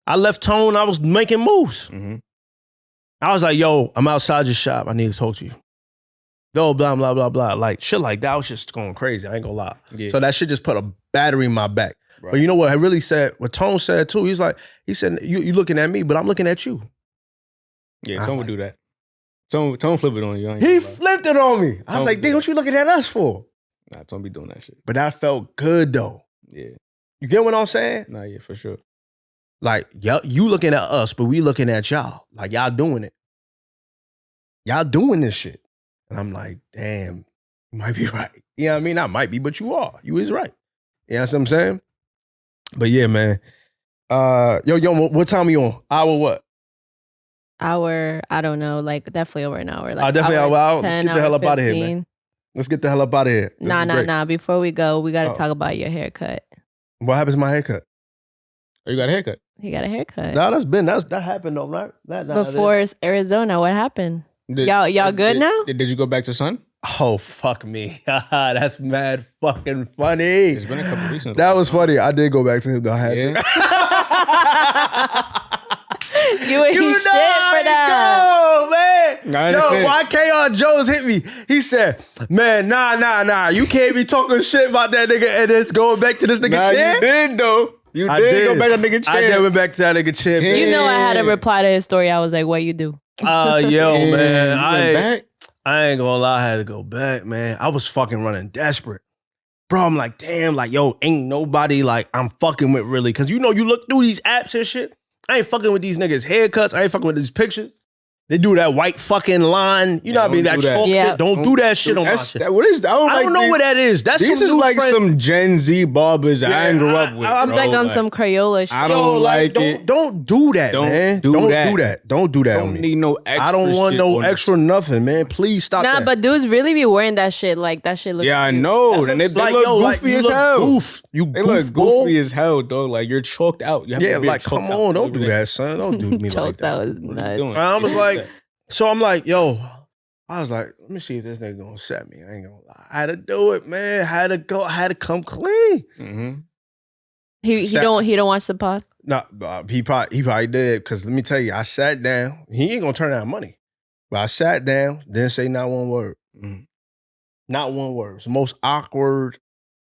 I left Tone. I was making moves. Mm-hmm. I was like, yo, I'm outside your shop. I need to talk to you. Yo, blah, blah, blah, blah. Like, shit like that. I was just going crazy. I ain't gonna lie. Yeah. So that shit just put a battery in my back. Right. But you know what I really said, what Tone said too, he said, you looking at me, but I'm looking at you. Yeah, Tone would do that. Tone flip it on you. He flipped it on me. I was like, damn, what you looking at us for? Nah, Tone be doing that shit. But that felt good though. Yeah. You get what I'm saying? Nah, yeah, for sure. Like, you looking at us, but we looking at y'all. Like, y'all doing it. Y'all doing this shit. And I'm like, damn, you might be right. You know what I mean? I might be, but you are. You is right. You know what I'm saying? But yeah, man. Yo, what time are you on? Hour what? Hour, I don't know, like definitely over an hour. Like definitely hour. 10, Let's get the hell up out of here, 15. man. Let's get the hell up out of here. Nah. Before we go, we got to talk about your haircut. What happens to my haircut? Oh, you got a haircut? He got a haircut. No, that happened though, right? Before Arizona, what happened? Y'all good now? Did you go back to Sun? Oh, fuck me. That's mad fucking funny. It's been a couple weeks since that was funny. I did go back to him though. I had to. You ain't shit for that. Go, man. Yo, why KR Jones hit me? He said, man, nah. You can't be talking shit about that nigga and it's going back to this nigga chair. You did though. You did go back to that nigga chair. I did went back to that nigga chair. You know I had to reply to his story. I was like, what you do? Yo, man. I ain't gonna lie, I had to go back, man. I was fucking running desperate. Bro, I'm like, damn, like, yo, ain't nobody like I'm fucking with really. Cause you know, you look through these apps and shit. I ain't fucking with these niggas' haircuts. I ain't fucking with these pictures. They do that white fucking line. You know what I mean? don't That do that. chalk Yeah. shit. Don't do that shit on my That's- shit. that- what is that? I don't know what that is. That's This some is new like trend. some Gen Z barbers I ain't grew up with. I'm It's bro. like on some Crayola shit. I don't like it. Don't do that, Don't man. do don't that. do that. Don't do that on Don't me. need no extra I don't want shit no on extra nothing, man. Please stop Nah, that. but dudes really be wearing that shit. Like that shit looks Yeah, I cute. know. That And they, looks- they like, look yo, like, goofy you as look hell. goof. You They look goofball. goofy as hell, dog. Like you're choked out. You have Yeah, to be like, choked come out. on. Don't do Like, that, son. Don't do me like Choked that. out is What are you nuts. doing? I was You like, that. so I'm like, yo, I was like, let me see if this nigga gonna set me. I ain't gonna lie. I had to do it, man. I had to come clean. Mhm. He don't watch the pod. No, he probably did. Cause let me tell you, I sat down. He ain't gonna turn down money. But I sat down, didn't say not one word. Mhm. Not one word. It's the most awkward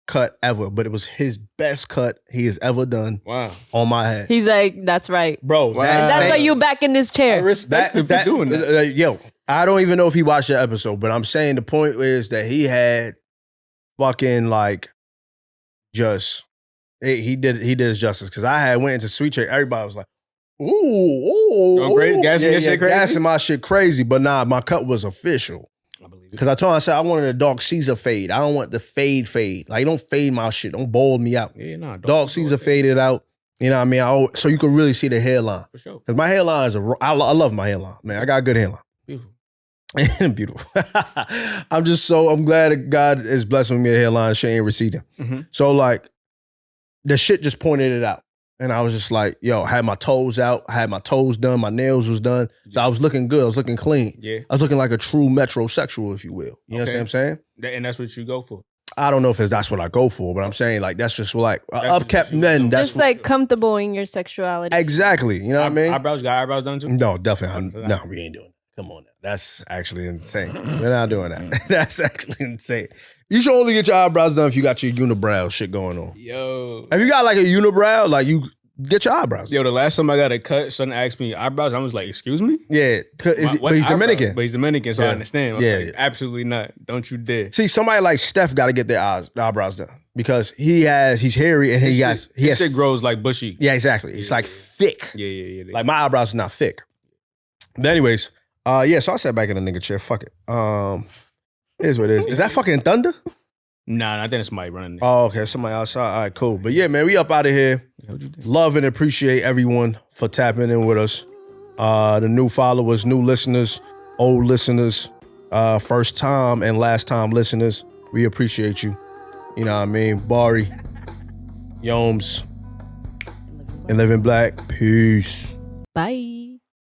cut ever, but it was his best cut he has ever done Wow. on my head. He's like, that's right. Bro, Wow. That's why you back in this I chair. respect him for doing that. yo, I don't even know if he watched the episode, but I'm saying the point is that he had fucking like just he did his justice because I had went into Sweet Check. Everybody was like, ooh, Going crazy? Gassing your shit crazy? gassing my shit crazy. But nah, my cut was official I believe it. because I told him I said I wanted a Dog Caesar fade. I don't want the fade. Like don't fade my shit. Don't bald me out. Yeah, nah. Dog Caesar faded out. You know what I mean? So you can really see the hairline. For sure. Because my hairline is I love my hairline, man. I got a good hairline. Beautiful. Beautiful. I'm glad that God is blessing me with a hairline. She ain't receding. Mhm. So like the shit just pointed it out. And I was just like, yo, I had my toes out. I had my toes done. My nails was done. So I was looking good. I was looking clean. Yeah. I was looking like a true metrosexual, if you will. You know what Okay. I'm saying? And that's what you go for. I don't know if that's what I go for, but I'm saying like that's just like That's upkept what you men. do. That's Just like comfortable in your sexuality. exactly. You know what I mean? Eyebrows got eyebrows done too? No, definitely. Okay. No, we ain't doing that. Come on now. That's actually insane. We're not doing that. That's actually insane. You should only get your eyebrows done if you got your unibrow shit going on. Yo. If you got like a unibrow, like you get your eyebrows. Yo, the last time I got a cut, son asked me eyebrows. I was like, excuse me? Yeah. What But he's eyebrows? Dominican. But he's Dominican, so Yeah. I understand. I'm Yeah, like, yeah. absolutely not. Don't you dare. See, somebody like Steph got to get their eyebrows done because he's hairy and he has His shit grows like bushy. yeah, exactly. It's like thick. Yeah. Like my eyebrows are not thick. But anyways, yeah, so I sat back in the nigga chair. Fuck it. Here's what it is. Is that fucking thunder? Nah, I think it's somebody running there. Oh, okay. Somebody outside. All right, cool. But yeah, man, we up out of here. What'd you think? Love and appreciate everyone for tapping in with us. The new followers, new listeners, old listeners, first time and last time listeners. We appreciate you. You know what I mean? Bari, Yomes, and Living Black. Peace. Bye.